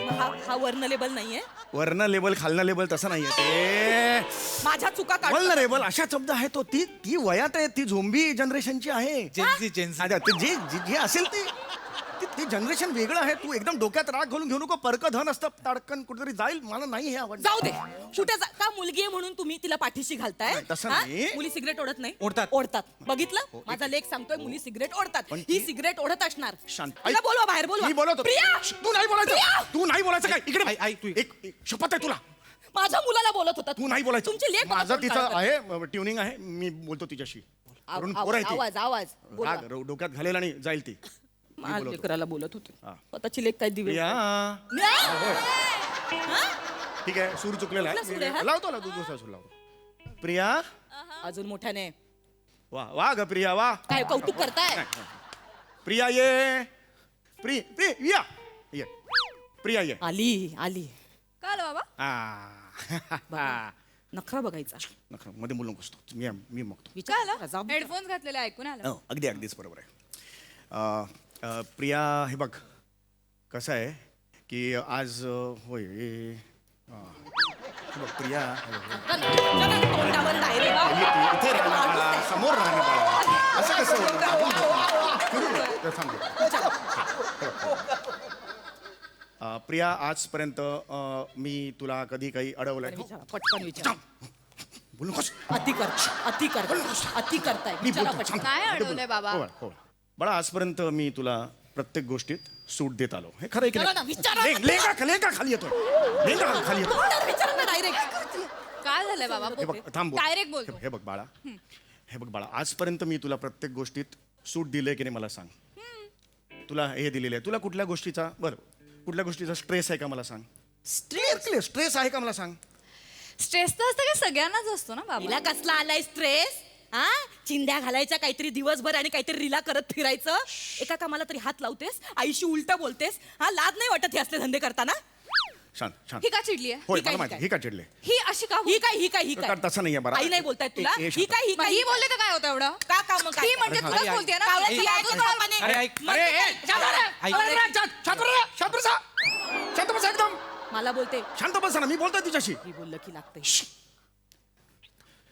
हा वर्ण लेबल नाहीये. वर्ण लेबल खालनं लेबल तसं नाहीये ते. माझ्या चुका काढ. वल्नरेबल अशा शब्द आहे तो. ती ती वयात आहे. ती झोंबी जनरेशनची आहे. जेन्झी. अच्छा, ते जे जे- जे असेल ते जनरेशन वेगळं आहे. तू एकदम डोक्यात राग घालून घेऊ नको. परक धन असतं ताडकन कुठेतरी जाईल. मला नाही हे आवडलं. जाऊ दे. कुठे का मुलगी आहे म्हणून तुम्ही तिला पाठीशी घालताय? नाही, तसं हा? नाही. मुली सिगरेट ओढत नाही. ओढतात. ओढतात. बघितलं माझा लेख सांगतोय मुली सिगरेट ओढतात. पण ही ती- सिगरेट ओढत असणार. शांत. तिला बोलवा बाहेर बोलवा. मी बोलवतो. प्रिया तू नाही बोलायचं. प्रिया! तू नाही बोलायचं काय इकडे. आई, तू- एक शपथ आहे तुला. माझ्या मुलाला बोलत होता. तू नाही बोलायचं. तुमची लेख बघा माझं कोण तिचं काढतात. आहे ट्युनिंग आहे. मी बोलतो तिच्याशी. वरून पोरं आहे ती. आवाज आवाज बोलवा. राग डोक्यात घालेल आणि जाईल ती. माझ्या लेकराला बोलत होते. हा. स्वतःची लेख काय दिवे. प्रिया. हा? ठीक आहे सूर चुकलेला कुठला सूर आहे, हा? आहे. लावतो दुसरा सूर लावतो. प्रिया. अजून मोठ्याने वा वा ग प्रिया वा. काय कौतुक करताय? प्रिया ये. प्रिया ये. प्रिया ये. आली का आलं बाबा? आ. नखरा बघायचा. नका मध्ये बोलू नकोस तू. मी मगतो. का आलं? विचार हेडफोन्स घातलेले ऐकून आलं. हो अगदीच बरोबर आहे. प्रिया हे बघ कसं आहे की आज होय हे बघ प्रिया तोंडावर direct. इथे राहा ना बाळा, समोर राहा ना बाळा. असं कसं होतं? फिरू दे. तर थांब दे. प्रिया आजपर्यंत मी तुला कधी काही अडवलंय? विचारा, पटकन विचार. बोलू नकोस. अति करताय मी विचारा बोलतो, पटकन. थांब. काय अडवलंय बाबा? हो. बाळा आजपर्यंत मी तुला प्रत्येक गोष्टीत सूट देत आलो. हे खरं आहे की चला ना, विचारा. लेंगा खाली येतो. लेंगा खाली येतो. तोंडावर विचारा ना डायरेक्ट. काय झालंय बाबा? हे बघ थांब बोल. डायरेक्ट बोलतो. हे बघ बाळा आजपर्यंत मी तुला प्रत्येक गोष्टीत सूट दिलंय की नाही मला सांग. तुला हे दिलेलं आहे. तुला कुठल्या गोष्टीचा स्ट्रेस आहे का मला सांग. स्ट्रेस आहे का मला सांग. स्ट्रेस तर असतं का? सगळ्यांनाच असतो ना तिला बाबा. कसला आलाय स्ट्रेस? हा चिंध्या घालायच्या काहीतरी दिवसभर आणि काहीतरी रिला करत फिरायचं. एका कामाला तरी हात लावतेस. आईशी उलट बोलतेस. हा लाज नाही वाटत हे असले धंदे करताना? शांत ही का चिडली आहे? होय ही काय, मला माहिती. ही हे का चिडले? ही अशी का? ही काय तसं नाहीये बरं. आई नाही बोलतायत तुला? ए, ही काय मग ही बोलले तर काय होतं एवढं? का काम काय? ही म्हणजे तुलाच बोलते ना. कावळ्याची ही आई अजून तुझ्या काय? बापाने- अरे ऐक. मग शांत बसा एकदम. मला बोलते. शांत बसा ना. मी बोलतोय तिच्याशी. ही बोललं की लागते.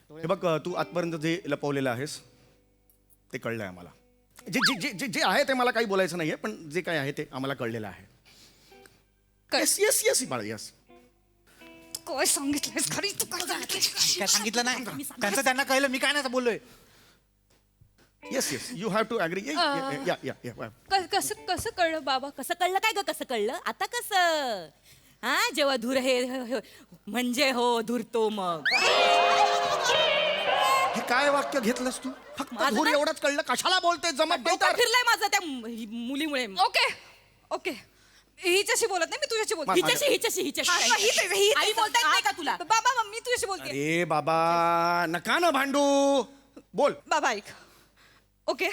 हे बघ तू आजपर्यंत जे लपवलेलं आहेस ते कळलंय आम्हाला. जे जे जे जे जे आहे ते मला काही बोलायचं नाहीये पण जे काय आहे ते आम्हाला कळलेलं आहे. येस बाळा येस. काय सांगितलंयस खरी तू काय काय सांगितलं नाही त्यांचं त्यांना कळलं मी काय नाही बोललोय yes yes you have to agree कसं कसं कळलं बाबा कसं कळलं काय ग कसं कळलं आता कसं हा जेव्हा धूर म्हणजे हो धुरतो मग हे काय वाक्य घेतलंस तू फक्त माझं धूर ना- एवढंच कळलं कशाला बोलते जमत नाही डोकं तर फिरलंय माझं त्या मुलीमुळे ओके ओके हिच्याशी बोलत नाही मी तुझ्याशी बोलते हिच्याशी आई बोलता येत नाही का तुला बाबा मी तुझ्याशी बोलते अरे बाबा नका ना भांडू बोल बाबा ऐक ओके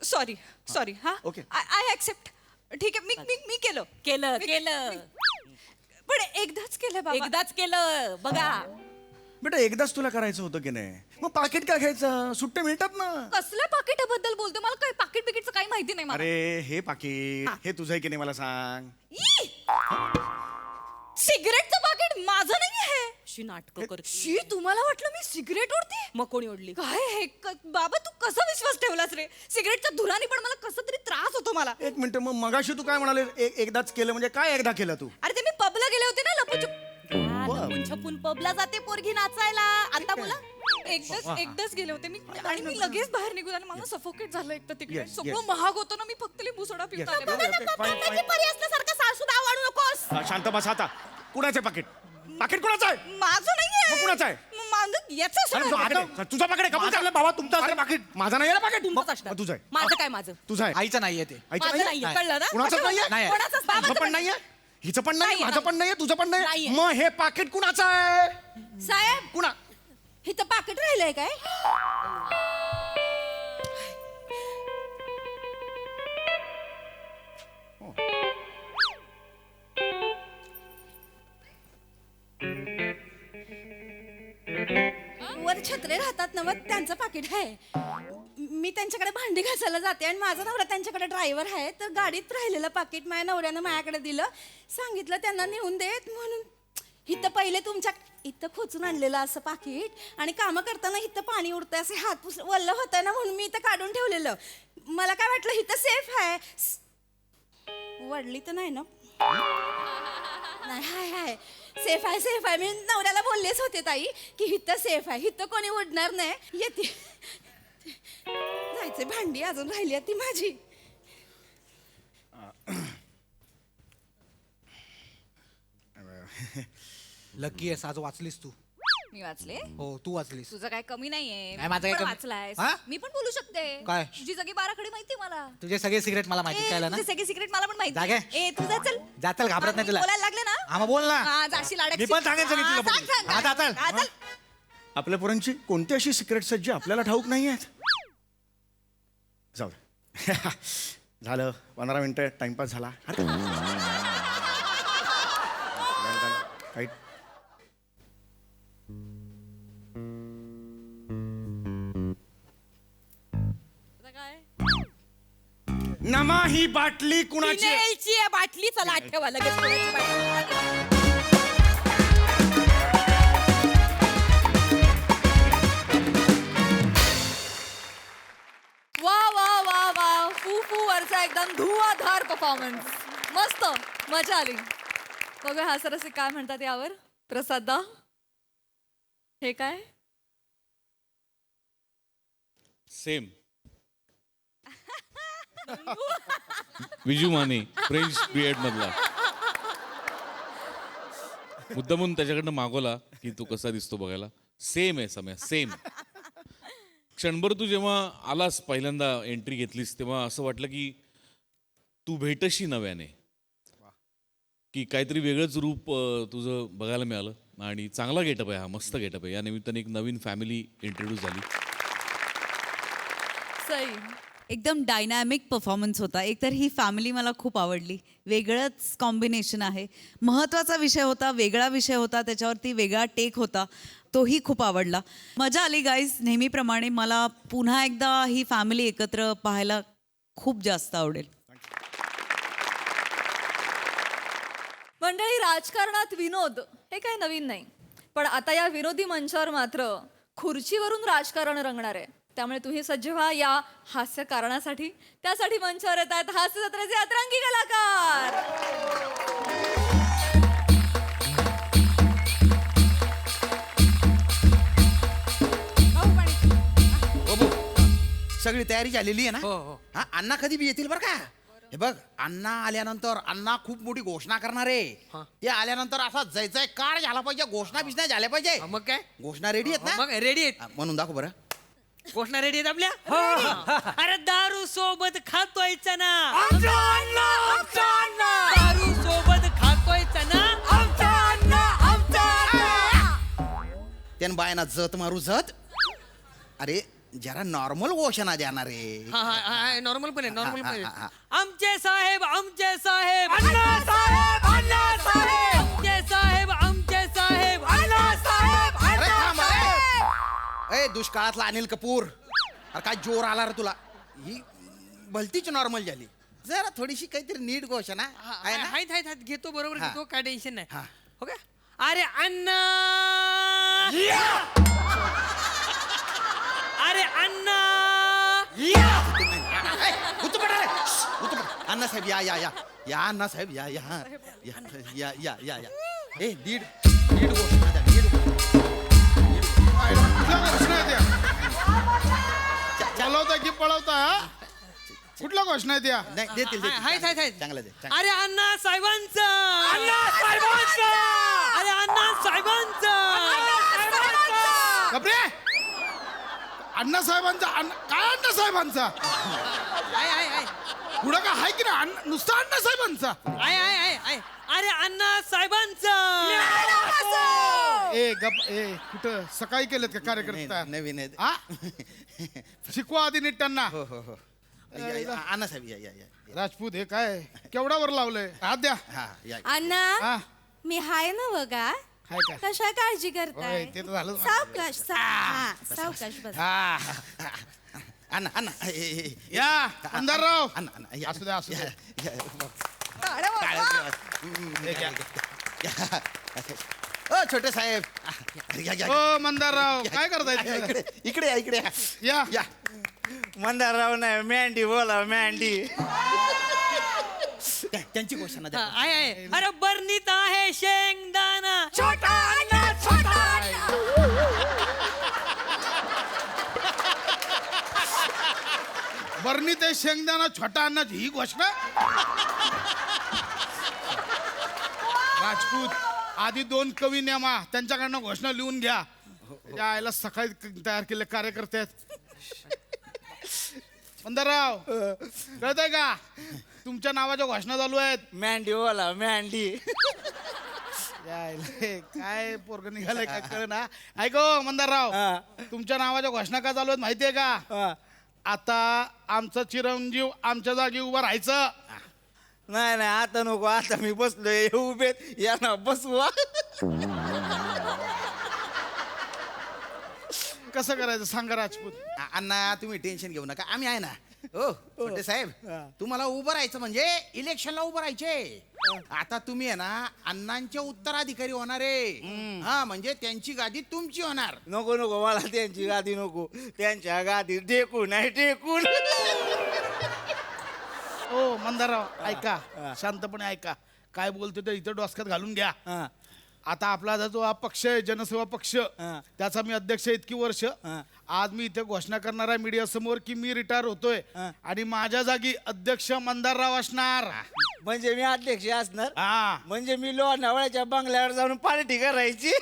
सॉरी सॉरी हा Okay. आय ऍक्सेप्ट ठीक आहे मी केलं केलं केलं पण एकदाच केलं बाबा एकदाच केलं बघा बेटा एकदाच तुला करायचं होतं की नाही मग पाकिट काय घ्यायचं सुट्टे मिळतात ना कसल्या पाकिटाबद्दल बोलते मला काय पाकिट बिकिटचं काही माहिती नाही मला अरे हे पाकिट हे तुझं आहे की नाही मला सांग सिगरेटचं पाकिट माझं नाही आहे शी नाटकं करते शी तुम्हाला वाटलं मी सिगरेट ओढते मग कोणी ओढली काय हे बाबा तू कसा विश्वास ठेवलास रे सिगरेटच्या धुराने पण मला कसा तरी त्रास होतो मला एक मिनिट मग मगाशी तू काय म्हणाले एकदाच केलं म्हणजे काय एकदा केलं तू अरे ते मी पबला गेले होते ना लपूचूप लपून छपून पबला जाते पोरगी नाचायला आता बोला एकदाच गेले होते मी आणि मी लगेच बाहेर निघून आणि मला सफोकेट झालं एक तर तिकडे Yes, सगळं yes. महाग होतं ना मी फक्त लिंबू सोडा पिऊन Yes. आले Okay, okay, fine, fine. परी असल्यासारखं सासू दाव आणू नकोस शांत बस आता कुणाचे पाकिट पाकिट कुणाचं आहे माझं नाहीये मग कुणाचं आहे? माझं याचं अरे, तुझा पाकिट आहे कबूल माझं कर. बाबा तुमचं अरे, असलं पाकिट माझा नाही आहे ना पाकिट तुमचंच असणार. मग तुझं आहे माझं काय माझं तुझं आहे आईचं नाहीये ते आईचं माझं नाहीये? नाहीये कळलं ना कुणाचंच नाहीये? नाही. कोणाचंच तुझं बाबाचं पण नाहीये हिचं पण नाही नाहीये, माझं पण नाहीये तुझं पण नाही नाहीये. मग हे पाकिट कुणाचं आहे साहेब कुणा इथं पाकिट राहिलंय काय वर छत्रे राहतात ना मग त्यांचं पाकिट आहे मी त्यांच्याकडे भांडी घासायला जाते आणि माझा नवरा त्यांच्याकडे ड्रायव्हर आहे तर गाडीत राहिलेलं पाकिट माझ्या नवऱ्यानं माझ्याकडे दिलं सांगितलं त्यांना नेऊन देत म्हणून इथं पहिले तुमच्या इथं खोचून आणलेलं असं पाकिट आणि कामं करताना इथं पाणी उडतंय असे हात वल्ल होतंय ना म्हणून मी इथं काढून ठेवलेलं मला काय वाटलं इथं सेफ आहे वडली तर नाही ना नाही हाय हाय सेफ आहे मी नवऱ्याला बोललेच होते ताई की इथं सेफ आहे इथं कोणी उडणार नाही येते जायचे भांडी अजून राहिली आहे ती माझी लकी आहेस आज वाचलीस तू मी वाचले हो तू वाचलीस तुझं काय कमी नाहीये नाही, माझं तू काय पण कमी- वाचलायस हा? मी पण बोलू शकते काय? तुझी सगळी बाराखडी माहिती मला तुझे सगळे सिगरेट मला माहिती कळलं ना तुझे सगळे सिक्रेट मला पण माहिती जागे? ए तू जा चल जाचल घाबरत नाही मी तुला बोलायला लागले ना हा मग बोल ना हा जाशील अडकशील. मी पण सांगेन सगळी तुला हा, पण. सांग, हा, सांग. चल. हा, चल. आपल्या पोरांची कोणती अशी सिक्रेट्स आहेत जी आपल्याला ठाऊक नाही आहेत जाऊ दे. झालं 15 मिनिटं टाइमपास झाला अरे. काही आता काय नमा ही बाटली कुणाची आहे? फिनेलची आहे बाटली चला आठवा लगेच कोणाची बाटली. वा वा वा वा फू फू वरचा एकदम धुवाधार परफॉर्मन्स मस्त मजा आली बघा हा सरसे काय म्हणतात यावर प्रसादा हे काय same Viju Mane French period मधला मुद्दामून त्याच्याकडनं मागवला की तू कसा दिसतो बघायला सेम आहे समय सेम क्षणभर तू जेव्हा आलास पहिल्यांदा एंट्री घेतलीस तेव्हा असं वाटलं की तू भेटशी नव्याने की काहीतरी वेगळंच रूप तुझं बघायला मिळालं आणि चांगला गेटअप आहे हा मस्त गेटअप आहे या निमित्ताने एक नवीन फॅमिली इंट्रोड्यूस झाली सई एकदम डायनॅमिक परफॉर्मन्स होता एकतर ही फॅमिली मला खूप आवडली वेगळंच कॉम्बिनेशन आहे महत्त्वाचा विषय होता वेगळा विषय होता त्याच्यावरती वेगळा टेक होता तोही खूप आवडला मजा आली गाईज नेहमीप्रमाणे मला पुन्हा एकदा ही फॅमिली एकत्र पाहायला खूप जास्त आवडेल मंडळी राजकारणात विनोद हे काही नवीन नाही पण आता या विनोदी मंचावर मात्र खुर्चीवरून राजकारण रंगणार आहे त्यामुळे तुम्ही सज्ज व्हा या हास्य कारणासाठी त्यासाठी मंचावर येत आहेत हास्य जत्रेचे अतरंगी कलाकार सगळी तयारी झालेली आहे ना हो, हो. हा अण्णा कधी बी येतील बरं का हे बघ अण्णा आल्यानंतर अण्णा खूप मोठी घोषणा करणार आहे ते आल्यानंतर असा जय जयकार झाला पाहिजे घोषणा बिषणा झाल्या पाहिजे मग काय घोषणा रेडी आहेत ना मग रेडी आहेत हा, म्हणून दाखव बरं घोषणा रेडी आहेत आपल्या अरे दारू सोबत खातोय चना दारू सोबत खातोय चना त्यानं बायना जत मारू जत अरे जरा नॉर्मल घोषणा देणार आहे नॉर्मल पण आहे नॉर्मल पण हा, आहे आमचे साहेब आमचे साहेब अण्णा साहेब आमचे साहेब आमचे साहेब अण्णा साहेब अरे थांब, अरे. ए दुष्काळातला अनिल कपूर अरे काय जोर आला रे तुला ही भलतीच नॉर्मल झाली जरा थोडीशी काहीतरी नीट घोषणा आहे ना हाय घेतो बरोबर हा. घेतो काय टेन्शन नाही हा. हो का अरे अण्णा अरे अण्णा अण्णा साहेब या या या या अण्णा साहेब या या या या या या या ए दीड दीड घोषणा द्या दीड चालवता की पळवता कुठल्या घोषणा आहे त्या नाही देतील देतील. हाय चांगलं दे चांगलं. अरे अण्णा साहेबांचं अरे अण्णा साहेबांचं कपडे अण्णासाहेबांचा काय अण्णासाहेबांचा आहे पुढं का हाय की ना नुसता अण्णासाहेबांचा आहे अरे अण्णा साहेबांचं ए गप ए कुठं सकाळी केलेत का कार्यकर्ते तयार? नवीन आहेत. हा? शिकवा आधी नीट त्यांना हो हो हो या, या, अण्णा साहेब या या या राजपूत हे काय केवढ्यावर लावलंय हात द्या हा या अण्णा हा मी हाय ना बघा हाय का कशा काळजी होय, करताय ते तर झालंच. सावकाश सावकाश बस हा अण्णा अण्णा ए, ए, ए. या अंधारराव अण्णा अण्णा या. असू द्या असू द्या या, या. हे घ्या, घ्या. ओ छोटे साहेब या, या, या. ओ मंदारराव काय करताय या, तिकडे? इकडे या इकडे या. या या मंदारराव नाही मॅन्डी बोला मॅन्डी त्यांची घोषणा द्या आहे अरे बर्नीत आहे शेंगदाणा बरणी ते शेंगदाणा छोटा अन्नाची ही घोषणा राजपूत आधी 2 कवी नेमा त्यांच्याकडनं घोषणा लिहून घ्या त्या आईला सकाळी तयार केले कार्यकर्ते आहेत मंदारराव कळतंय का तुमच्या नावाच्या घोषणा चालू आहेत मॅन्डी बोला मॅन्डी काय पोरग निघालंय काय कळ ना ऐको मंदारराव तुमच्या नावाच्या घोषणा का चालू आहेत माहितीये का आता आमचं चिरंजीव आमच्या जागी उभं राहायचं नाही नाही आता नको आता मी बसलोय उभेत या ना बसवा कसं करायचं सांगा राजपूत अण्णा तुम्ही टेन्शन घेऊ नका आम्ही आहे ना हो छोटे साहेब तुम्हाला उभं राहायचं म्हणजे इलेक्शनला उभं राहायचे आता तुम्ही आहे ना अण्णांचे उत्तराधिकारी होणार आहे हा म्हणजे त्यांची गादी तुमची होणार नको नको मला त्यांची गादी नको त्यांच्या गादी टेकून नाही टेकून ओ मंदारराव ऐका शांतपणे ऐका काय बोलतो ते इथं डोसक्यात घालून घ्या आता आपला जो हा पक्ष आहे जनसेवा पक्ष त्याचा मी अध्यक्ष इतकी वर्ष आज मी इथे घोषणा करणार आहे मीडिया समोर की मी रिटायर होतोय आणि माझ्या जागी अध्यक्ष मंदारराव असणार म्हणजे मी अध्यक्ष असणार हा म्हणजे मी लोणावळ्याच्या बंगल्यावर जाऊन पार्टी करायची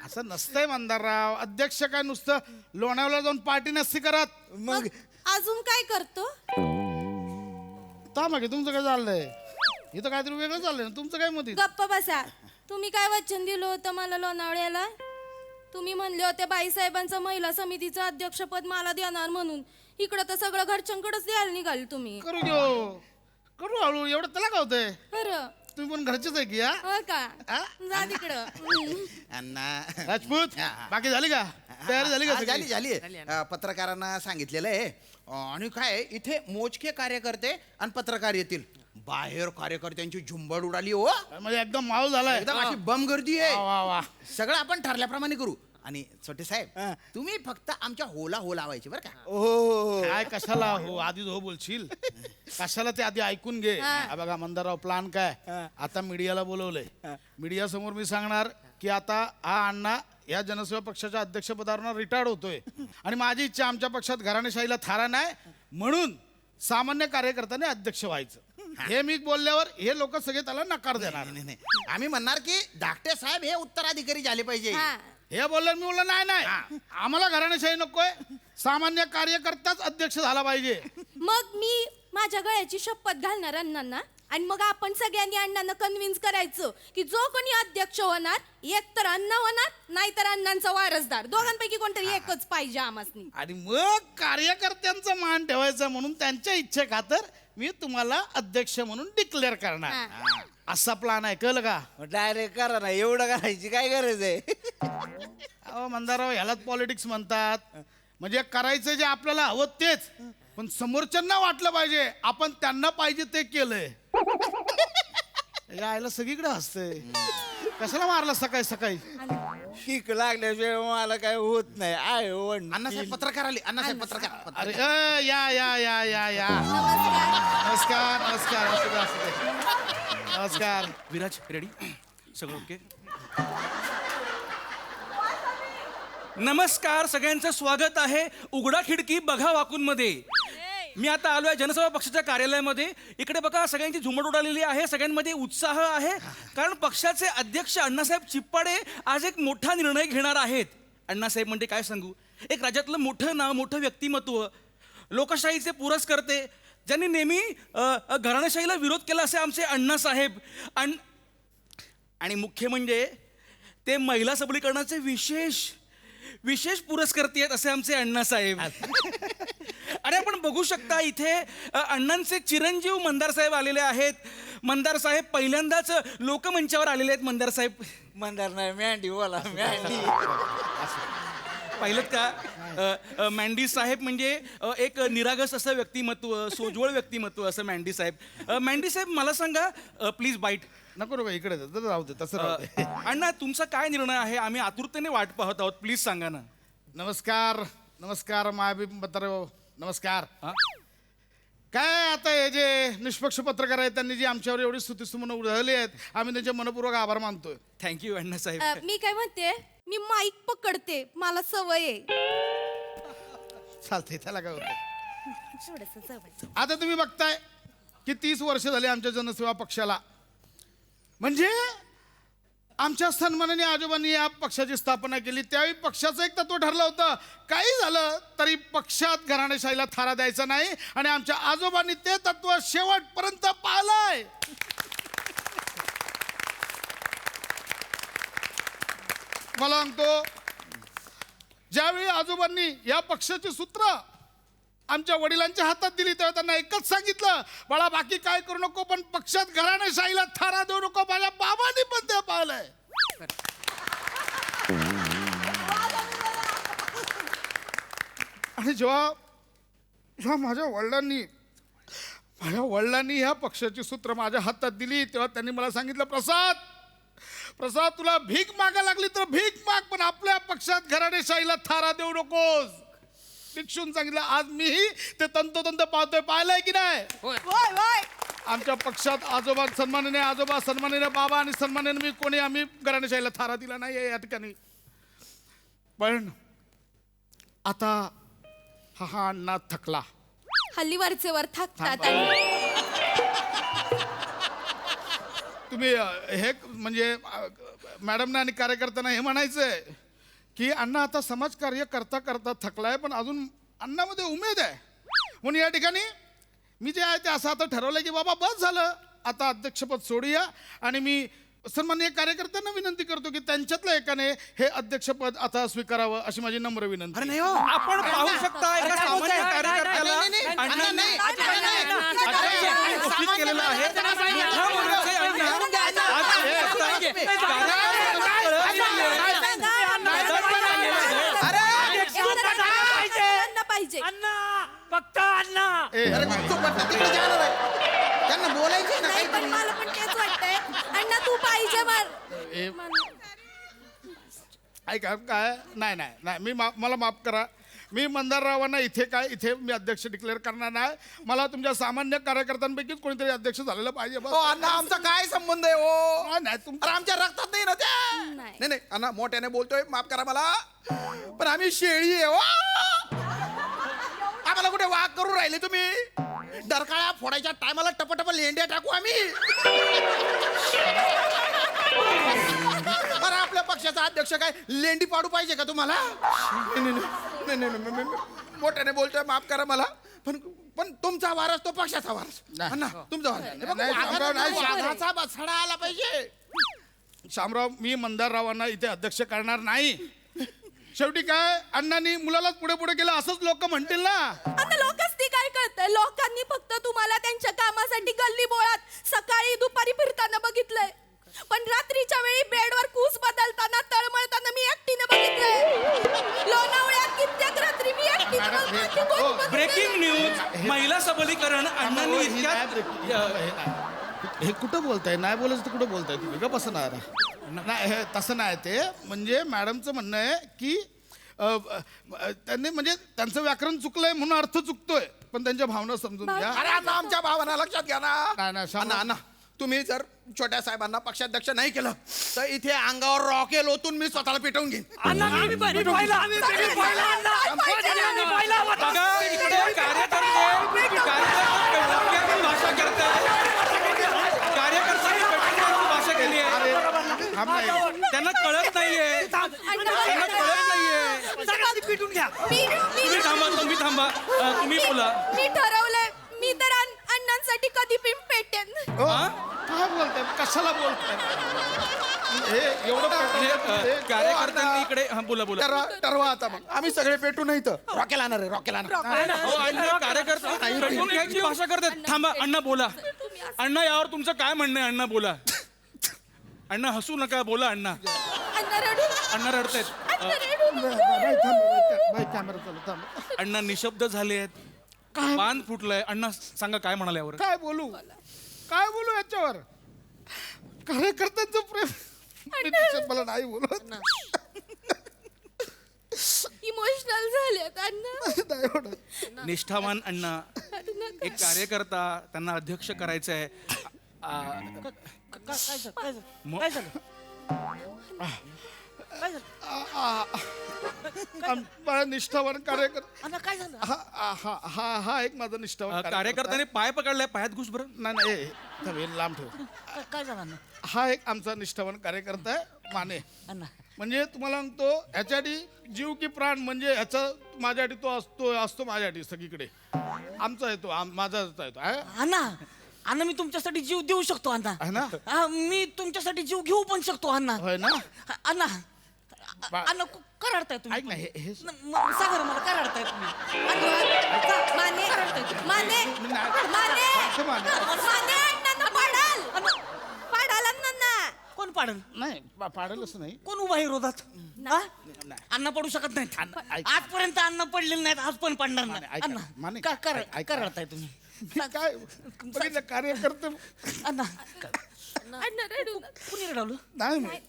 असं नसतंय मंदारराव अध्यक्ष काय नुसतं लोणावळ्याला जाऊन पार्टी नसती करत मग अजून काय करतो थांबा की तुमचं काय चाललंय इथं काहीतरी वेगळं चाललंय ना तुमचं काय मत आहे? गप्प बसा तुम्ही काय वचन दिलं होतं मला लोणावळ्याला तुम्ही म्हणले होते बाईसाहेबांचं महिला समितीचं अध्यक्षपद मला देणार म्हणून इकडं तर सगळं घरच्यांकडेच द्यायला निघाल तुम्ही करू घेऊ करू हळू एवढं त्याला का होतंय बरं तुम्ही पण घरचेच आहे की हा हो का जा तिकडं अण्णा राजपूत हा. बाकी झाली का तयारी झाली का हा, सगळी? झाली पत्रकारांना सांगितलेलं आहे आणि काय इथे मोजके कार्यकर्ते आणि पत्रकार येतील बाहेर कार्यकर्त्यांची झुंबड उडाली हो म्हणजे एकदम माहोल झालाय एकदम अशी बम गर्दी आहे वा, वा, वा. सगळं आपण ठरल्याप्रमाणे करू आणि छोटे साहेब तुम्ही फक्त आमच्या होला हो लावायचे बरं का हो काय कशाला हो आधी हो बोलशील कशाला ते आधी ऐकून घे हा बघा मंदारराव प्लान काय आता मीडियाला बोलवलंय मीडिया समोर मी सांगणार की आता हा अण्णा या जनसेवा पक्षाच्या अध्यक्षपदावरून रिटायर्ड होतोय आणि माझी इच्छा आमच्या पक्षात घराणेशाहीला थारा नाही, म्हणून सामान्य कार्यकर्त्याने अध्यक्ष व्हायचं. हे मी बोलल्यावर हे लोक सगळे त्याला नकार देणार. नाही आम्ही म्हणणार की धाकटे साहेब हे उत्तराधिकारी झाले पाहिजे. हे बोललं मी बोललो नाही आम्हाला घराणेशाही नकोय, सामान्य कार्यकर्ताच अध्यक्ष झाला पाहिजे. मग मी माझ्या गळ्याची शपथ घालणार अण्णांना आणि मग आपण सगळ्यांनी अण्णांना कन्व्हिन्स करायचं की जो कोणी अध्यक्ष होणार एक तर अण्णा होणार नाहीतर अण्णांचा वारसदार, दोघांपैकी कोणतरी एकच पाहिजे आम्हासनी. आणि मग कार्यकर्त्यांचा मान ठेवायचा म्हणून त्यांच्या इच्छे खातर मी तुम्हाला अध्यक्ष म्हणून डिक्लेअर करणार. असा प्लॅन आहे, कळलं का? डायरेक्ट करा ना, एवढं करायची काय गरज आहे? अहो मंदाराव, ह्यालाच पॉलिटिक्स म्हणतात. म्हणजे करायचं जे आपल्याला हवं तेच, पण समोरच्यांना वाटलं पाहिजे आपण त्यांना पाहिजे ते केलंय. यायला सगळीकडे हसतंय, कशाला मारला सकाळी सकाळी? किक लागल्याशिवाय मला काय होत नाही. अण्णासाहेब पत्रकार आले. अण्णासाहेब पत्रकार. अरे या या या या या नमस्कार नमस्कार. असू दे, असू दे. नमस्कार. विराज रेडी? सगळं ओके? नमस्कार, सगळ्यांचं स्वागत आहे उघडा खिडकी बघा वाकून मध्ये. मी आता आलोय जनसेवा पक्षाच्या कार्यालयामध्ये. इकडे बघा, सगळ्यांची झुंबड उडालेली आहे, सगळ्यांमध्ये उत्साह आहे, कारण पक्षाचे अध्यक्ष अण्णासाहेब चिप्पाडे आज एक मोठा निर्णय घेणार आहेत. अण्णासाहेब म्हणजे काय सांगू, एक राज्यातलं मोठं नाव, मोठं व्यक्तिमत्व, लोकशाहीचे पुरस्कर्ते, ज्यांनी नेहमी घराणेशाहीला विरोध केला असे आमचे अण्णासाहेब. आणि मुख्य म्हणजे ते महिला सबलीकरणाचे विशेष पुरस्कर्ते आहेत असे आमचे अण्णासाहेब. अरे आपण बघू शकता इथे अण्णांचे चिरंजीव मंदार साहेब आलेले आहेत. मंदार साहेब पहिल्यांदाच लोकमंचावर आलेले आहेत. मंदार साहेब. मंदार नाही, मॅन्डी बोला, मॅन्डी. पाहिलं का? मँडी साहेब म्हणजे एक निरागस असं व्यक्तिमत्व, सोज्वळ व्यक्तिमत्व असं मँडी साहेब. मँडी साहेब मला सांगा, प्लीज बाईट. नको नको, इकडे राहू दे, तसं राहू दे. अण्णा, तुमचा काय निर्णय आहे? आम्ही आतुरतेने वाट पाहत आहोत, प्लीज सांगा ना. नमस्कार नमस्कार महाभिमतारो, नमस्कार. काय आता हे जे निष्पक्ष पत्रकार आहेत त्यांनी जी आमच्यावर एवढी स्तुतीसुमनं उधळली आहेत, आम्ही त्यांचे मनपूर्वक आभार मानतोय. थँक्यू अण्णा साहेब. मी काय म्हणते, मी माईक पकडते, मला सवय आहे. चालतंय, त्याला काय होतं. थोडंसं सवय. आता तुम्ही बघताय की 30 वर्ष झाली आमच्या जनसेवा पक्षाला. म्हणजे आमच्या सन्माननीय आजोबांनी या पक्षाची स्थापना केली. त्यावेळी पक्षाचं एक तत्व ठरलं होतं, काही झालं तरी पक्षात घराणेशाहीला थारा द्यायचा नाही, आणि आमच्या आजोबांनी ते तत्व शेवटपर्यंत पाळलंय. मला सांगतो, ज्यावेळी आजोबांनी या पक्षाची सूत्र आमच्या वडिलांच्या हातात दिली तेव्हा त्यांना एकच सांगितलं, बाळा बाकी काय करू नको, पण पक्षात घराणेशाहीला थारा देऊ नको. माझ्या बाबांनी पण ते पाहिलंय. आणि जेव्हा माझ्या वडिलांनी ह्या पक्षाची सूत्र माझ्या हातात दिली तेव्हा त्यांनी मला सांगितलं, प्रसाद तुला भीक मागा लागली तर भीक माग, पण आपल्या पक्षात घराणेशाहीला थारा देऊ नकोस. भिक्षून सांगितलं. आज मीही ते तंतोतंत पाहिलंय की नाही. आमच्या पक्षात आजोबा सन्माननीय बाबा आणि सन्माननीय मी कोणी आम्ही घराणेशाहीला थारा दिला नाही या ठिकाणी. पण आता हा अण्णा थकला. हल्ली वरचेवर थकतात. तुम्ही हे म्हणजे मॅडमना आणि कार्यकर्त्यांना हे म्हणायचंय की अण्णा आता समाजकार्य करता करता थकलाय, पण अजून अण्णामध्ये उमेद आहे. म्हणून या ठिकाणी मी जे आहे ते असं आता ठरवलंय की बाबा बस झालं, आता अध्यक्षपद सोडूया. आणि मी सन्माननीय कार्यकर्त्यांना विनंती करतो की त्यांच्यातल्या एकाने हे अध्यक्षपद आता स्वीकारावं अशी माझी नम्र विनंती. अरे नाही हो, आपण पाहू शकता एका सामान्य कार्यकर्त्याला अण्णांनी घोषित केलेलं आहे. मोठा माणूस आहे अण्णा. पाहिजे फक्त अण्णा. त्यांना बोलायचं नाही, पण मला पण तेच वाटतंय, अण्णा तू पाहिजे. ऐका काय, नाही मला माफ करा, मी मंदाररावांना इथे मी अध्यक्ष डिक्लेअर करणार नाही. मला तुमच्या सामान्य कार्यकर्त्यांपैकीच कोणीतरी अध्यक्ष झालेलं पाहिजे बस. हो अण्णा आमचा काय संबंध आहे हो? नाही अरे आमच्या रक्तात नाही ना त्या. नाही. नाही अण्णा मोठ्याने बोलतोय, माफ करा मला, पण आम्ही शेळी आहे हो. आम्हाला कुठे वाघ करून राहिले तुम्ही? डरकाळ्या फोडायच्या टायमाला टपटप लेंड्या टाकू आम्ही. अरे आपल्या पक्षाचा अध्यक्ष काय लेंडी पाडू पाहिजे का तुम्हाला? नाही. मोठ्याने बोलतोय, माफ करा मला, पण तुमचा वारस तो पक्षाचा वारस. अण्णा तुमचा वारस वाघाचा बछडा आला पाहिजे. शामराव, मी मंदाररावांना इथे अध्यक्ष करणार नाही. शेवटी काय, अण्णांनी मुलालाच पुढे पुढे केलं असंच लोक म्हणतील ना. आता लोकच ती काय करताय? लोकांनी फक्त तुम्हाला त्यांच्या कामासाठी गल्ली बोळात सकाळी दुपारी फिरताना बघितलंय, पण रात्रीच्या वेळी बेडवर कूस बदलताना तळमळताना मी एकटीने बघितलंय. लोणावळ्यात कित्येक रात्री मी एकटीने ब्रेकिंग न्यूज, महिला सबलीकरण अण्णांनी हे कुठं बोलताय? नाही बोलायचं तर कुठं बोलताय तुम्ही? का बसणार नाही? हे तसं नाही. ते म्हणजे मॅडमचं म्हणणं आहे की त्यांनी म्हणजे त्यांचं व्याकरण चुकलंय म्हणून अर्थ चुकतोय, पण त्यांच्या भावना समजून घ्या. अरे आता आमच्या भावना लक्षात घ्या ना. नाही, अण्णा तुम्ही जर छोट्या साहेबांना पक्षाध्यक्ष नाही केलं तर इथे अंगावर रॉकेल ओतून मी स्वतःला पेटवून घेईन. बघा, इकडे कार्यकर्त्यांनी भाषा करताय. कार्यकर्त्यांनी पेटवण्याची भाषा केली आहे. त्यांना कळत नाहीये. तुम्ही थांबा. तुम्ही बोला. मी ठरवलंय, मी तर अण्णांसाठी कधी पण पेटेन. काय बोलताय? कशाला बोलताय? हे एवढं कार्यकर्त्यांनी इकडे बोला. ठरवा आता मग. आम्ही सगळे पेटू नाही तर रॉकेल आणणार आहे. रॉकेल आणणार. कार्यकर्ता पेटवून घ्यायची भाषा करतात. थांबा, अण्णा बोला. अण्णा, यावर तुमचं काय म्हणणं आहे? अण्णा बोला. अण्णा हसू नका, बोला. अण्णा रडतायत. अण्णा निशब्द झाले आहेत. पान फुटलंय. अण्णा सांगा काय म्हणाले यावर? काय बोलू याच्यावर? कार्यकर्त्यांचं प्रेम मला नाही बोलत. इमोशनल झालेत अण्णा. निष्ठावान अण्णा, एक कार्यकर्ता, त्यांना अध्यक्ष करायचं आहे. निष्ठावान कार्यकर्ता. हा एक माझा निष्ठावान कार्यकर्त्याने पाय पकडलाय. पायात घुस बरं. नाही, लांब ठेव. काय झालं ना? हा एक आमचा निष्ठावान कार्यकर्ता आहे, माने. म्हणजे तुम्हाला सांगतो, ह्याच्यासाठी जीव की प्राण. म्हणजे ह्याचा माझ्यासाठी तो असतो माझ्यासाठी सगळीकडे. आमचा आहे तो, माझाच आहे तो. अण्णा मी तुमच्यासाठी जीव देऊ शकतो अण्णा. आहे ना? मी तुमच्यासाठी जीव घेऊ पण शकतो अण्णा. होय ना? अण्णा अण्णा का रडताय तुम्ही? ऐक ना, हे सागर मला का रडताय तुम्ही? कोण पाडल? नाही पाडेल असं नाही. कोण उभा आहे विरोधात? अण्णा पडू शकत नाहीत. आजपर्यंत अण्णा पडलेले नाहीत, आज पण पडणार नाही. अण्णा का रडताय तुम्ही? काय कार्यकर्ते? अण्णा कुणी रडवलं? नाही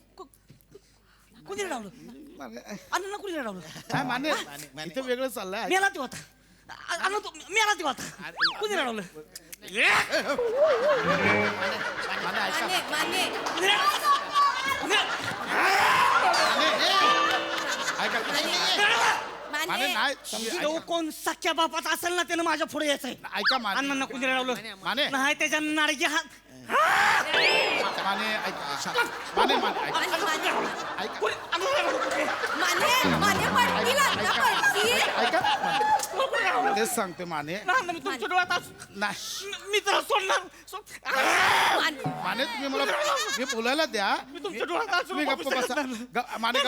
कुणी रडवलं? अण्णा कुणी रडवलं? काय माने, इथे वेगळं चाललंय. मेला ती होता. अण्णा तू मेला ती होता. कुणी रडवलं? कोण सख्या बापाचा असेल ना त्यानं माझ्या पुढे यायचंय. ऐका माने, अण्णांना कुणी रडवलं? माने नाही त्याच्या नाडगी हात. माने तेच सांगते माने. मी तुमच्या डोळ्यात मी तर सोडणार. माने तुम्ही मला मी बोलायला द्या. मी तुमच्या डोळ्यात तुम्ही गप्प बसा. माने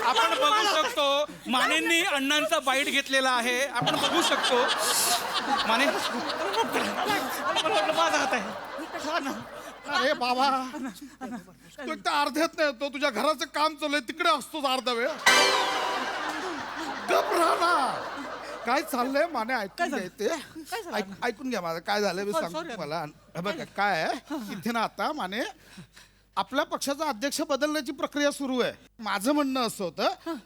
आपण बघू शकतो मानेंनी अण्णांचा बाईट घेतलेला आहे. आपण बघू शकतो. माने अरे बाबा, तू एक तर अर्ध्यात नाही येतो. तुझ्या घराचं काम चाललंय, तिकडे असतोच अर्धा वेळ. गप राहा ना. काय चाललंय माने ऐकून घ्यायचे ऐकून घ्या माझं काय झालंय मी Sorry, सांगतो sorry. तुम्हाला हे बघा काय आहे इथे ना आता माने आपल्या पक्षाचा अध्यक्ष बदलण्याची प्रक्रिया सुरू आहे. माझं म्हणणं असं होतं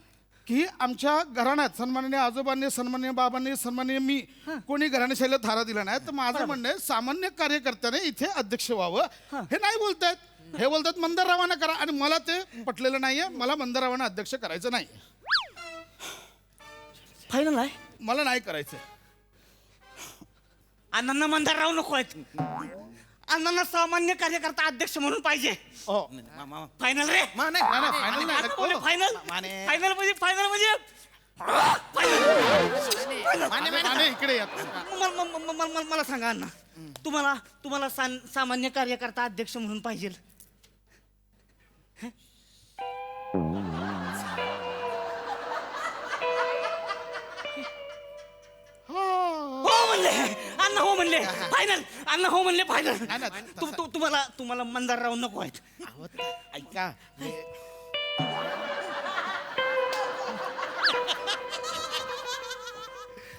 की आमच्या घराण्यात सन्माननीय आजोबांनी सन्माननीय बाबांनी सन्माननीय मी कोणी घराण्याशाहीला थारा दिला नाही. तर माझं म्हणणं आहे सामान्य कार्यकर्त्याने इथे अध्यक्ष व्हावं. हे नाही बोलतायत, हे बोलतात मंदाररावांना करा आणि मला ते पटलेलं नाहीये. मला मंदाररावांना अध्यक्ष करायचं नाही. फायनल आहे. मला नाही करायचं. अण्णांना मंदारराव नको आहेत. अण्णांना सामान्य कार्यकर्ता अध्यक्ष म्हणून पाहिजे. हो फायनल रे. माने फायनल नाही फायनल माने. फायनल म्हणजे फायनल म्हणजे माने इकडे या. मला सांगा अण्णा, तुम्हाला सामान्य कार्यकर्ता अध्यक्ष म्हणून पाहिजे. हो म्हणले अण्णा, हो म्हणले फायनल. अण्णा हो म्हणले फायनल. तुम्हाला मंदारराव नको आहेत. ऐका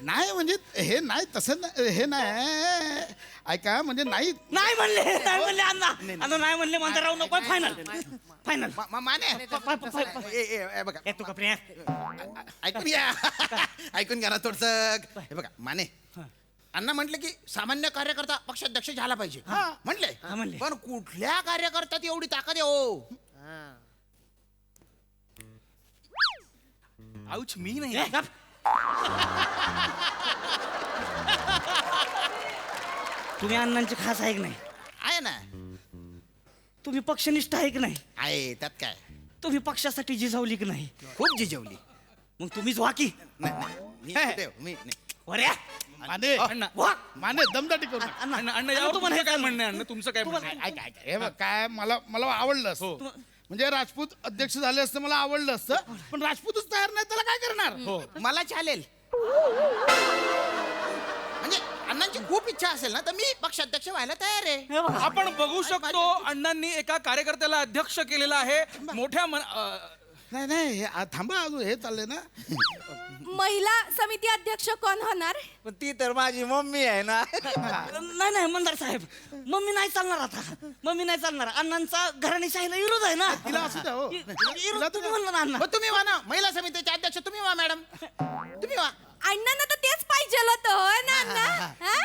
नाही म्हणजे हे नाही तसं हे नाही ऐका म्हणजे नाही म्हणले अण्णा नाही म्हणले मंदारराव नको. Final final. माने बघा येतो का प्रिया? ऐकून घ्या ऐकून घ्या ना थोडस. हे बघा माने अण्णा म्हटलं की सामान्य कार्यकर्ता पक्षाध्यक्ष झाला पाहिजे म्हटले. म्हणले. पण कुठल्या कार्यकर्त्यात एवढी ताकद आहे हो? आऊच मी नाही. ए, गप. तुम्ही अण्णांची खास आहे की नाही? आहे ना. तुम्ही पक्षनिष्ठ आहे की नाही? आहे त्यात काय. तुम्ही पक्षासाठी जिजावली की नाही? खूप जिजवली. मग तुम्हीच व्हा की. मी नाही. अरे माने माने दमदाटी करू नका. अण्णा यावर तुमचं काय म्हणणं आहे अण्णा? तुमचं काय म्हणणं आहे? ऐका हे बघ काय मला आवडलं असतं. म्हणजे राजपूत अध्यक्ष झाले असते मला आवडलं असतं. पण राजपूतच तयार नाही त्याला काय करणार. मला चालेल. म्हणजे अण्णांची खूप इच्छा असेल ना तर मी पक्षाध्यक्ष व्हायला तयार आहे. आपण बघू शकतो अण्णांनी एका कार्यकर्त्याला अध्यक्ष केलेला आहे. मोठ्या नाही थांबा अजून हे चाललंय ना. महिला समिती अध्यक्ष कोण होणार? पण ती तर माझी मम्मी आहे ना. नाही मंदार साहेब, मम्मी नाही चालणार आता. मम्मी नाही चालणार. अण्णांचा घराणेशाहीला विरोध आहे ना. तिला असू द्या हो. विरोध तुम्ही म्हणलं ना अण्णा. मग तुम्ही व्हा ना महिला समितीचे अध्यक्ष. तुम्ही व्हा मॅडम. तुम्ही व्हा. अण्णांना तर तेच पाहिजे होतं होय ना अण्णा? हा?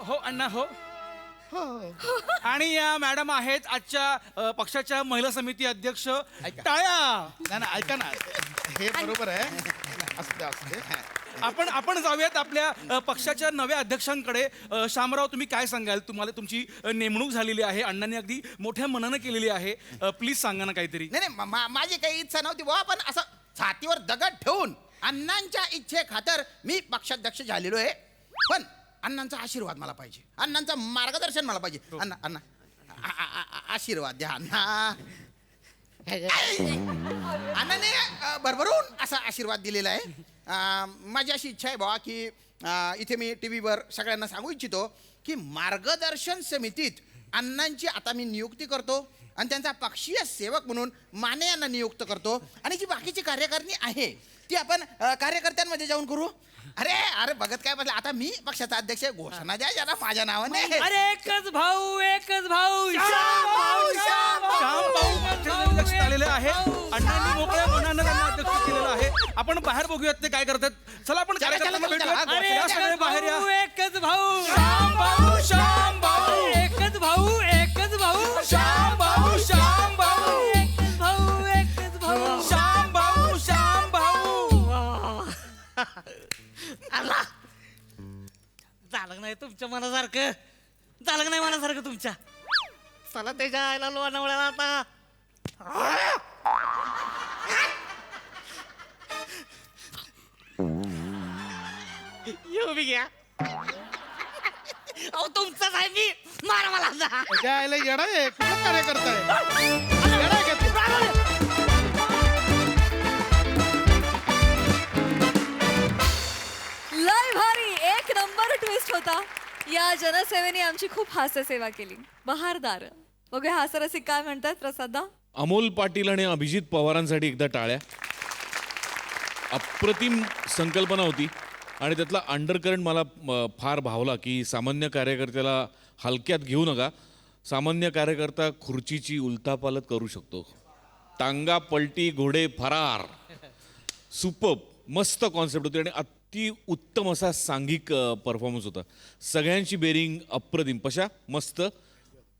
हो अण्णा हो. आणि या मॅडम आहेत आजच्या पक्षाच्या महिला समिती अध्यक्ष. टाळ्या. नाही ऐका ना हे बरोबर आहे. असू द्या. आपण जाऊयात आपल्या पक्षाच्या नव्या अध्यक्षांकडे. शामराव तुम्ही काय सांगाल? तुम्हाला तुमची नेमणूक झालेली आहे. अण्णांनी अगदी मोठ्या मनानं केलेली आहे. प्लीज सांगा ना काहीतरी. नाही माझी काही इच्छा नव्हती बुवा. पण असं छातीवर दगड ठेवून अण्णांच्या इच्छे खातर मी पक्षाध्यक्ष झालेलो आहे. पण अण्णांचा आशीर्वाद मला पाहिजे. अण्णांचं मार्गदर्शन मला पाहिजे. अण्णा आशीर्वाद द्या अण्णा. अण्णाने भरभरून असा आशीर्वाद दिलेला आहे. माझी अशी इच्छा आहे बाबा की इथे मी टीव्हीवर सगळ्यांना सांगू इच्छितो की मार्गदर्शन समितीत अण्णांची आता मी नियुक्ती करतो आणि त्यांचा पक्षीय सेवक म्हणून माने यांना नियुक्त करतो. आणि जी बाकीची कार्यकारिणी आहे ती आपण कार्यकर्त्यांमध्ये जाऊन करू. अरे बघत काय म्हटलं आता मी पक्षाचा अध्यक्ष. घोषणा द्या जरा माझ्या नावाने. अरे एकच भाऊ श्याम भाऊ पक्षाचे आलेले आहे. अण्णांनी मोकळ्या मनानं त्यांना अध्यक्ष केलेलं आहे. आपण बाहेर बघूयात ते काय करतात. चला आपण कार्यकर्त्यांना भेटूयात. या सगळे बाहेर या. एकच भाऊ श्याम भाऊ एकच भाऊ श्याम भाऊ एकच भाऊ श्याम भाऊ श्याम भाऊ श्याम भाऊ. आला झालं नाही तुमच्या मनासारखं. झालं नाही मनासारखं तुमच्या. चला त्याच्या आयला लोणावळ्याला आता. येऊ बी घ्या. अहो तुमचाच आहे मी. मारा मला आता. त्याच्या आईला येडा आहे. कुठं कार्यकर्ता आहे? येडा आहे का तू? लय भारी. एक नंबर ट्विस्ट होता. या जनसेवेने आमची खूप हास्यसेवा केली. बहारदार. बघूया हास्यरसिक काय म्हणतात. प्रसादा. अमोल पाटील आणि अभिजित पवारांसाठी एकदा टाळ्या. अप्रतिम संकल्पना होती आणि त्यातला अंडरकरंट मला फार भावला की सामान्य कार्यकर्त्याला हलक्यात घेऊ नका. सामान्य कार्यकर्ता खुर्चीची उलथापालथ करू शकतो. टांगा पलटी घोडे फरार. सुपर्ब मस्त कॉन्सेप्ट होती आणि अति उत्तम असा सांघिक परफॉर्मन्स होता. सगळ्यांची बेरिंग अप्रतिम. पशा मस्त.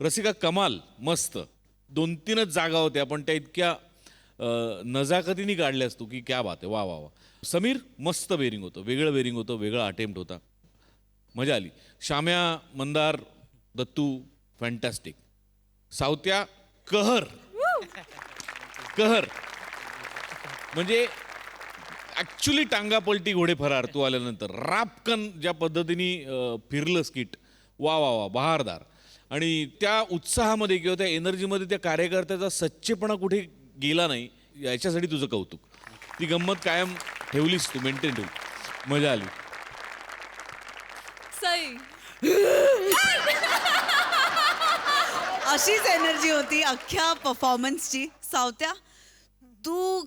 रसिका कमाल मस्त. 2-3च जागा होत्या पण त्या इतक्या नजाकतीने काढल्यास तू की क्या बात आहे. वा वा वा. समीर मस्त बेरिंग होतं. वेगळं बेरिंग होतं. वेगळा अटेम्प्ट होता. मजा आली. श्याम्या मंदार दत्तू फॅन्टॅस्टिक. सावत्या कहर कहर म्हणजे ॲक्च्युली टांगा पलटी घोडे फरार. तू आल्यानंतर रापकन ज्या पद्धतीने फिरलं स्किट. वा वा वा बहारदार. आणि त्या उत्साहामध्ये किंवा त्या एनर्जीमध्ये त्या कार्यकर्त्याचा सच्चेपणा कुठे गेला नाही याच्यासाठी तुझं कौतुक. ती गंमत कायम ठेवलीस तू. मेंटेन ठेवली. मजा आली. सई अशीच एनर्जी होती अख्ख्या परफॉर्मन्सची. सावत्या तू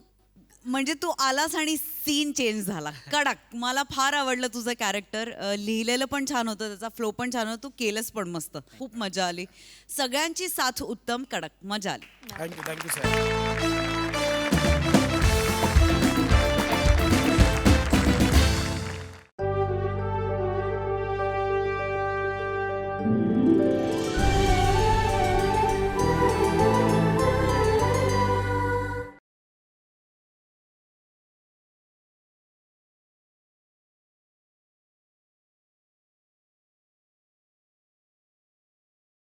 म्हणजे तू आलास आणि सीन चेंज झाला. कडक. मला फार आवडलं तुझं कॅरेक्टर. लिहिलेलं पण छान होतं. त्याचा फ्लो पण छान होता. तू केलंस पण मस्त. खूप मजा आली. सगळ्यांची साथ उत्तम. कडक. मजा आली. Thank you sir.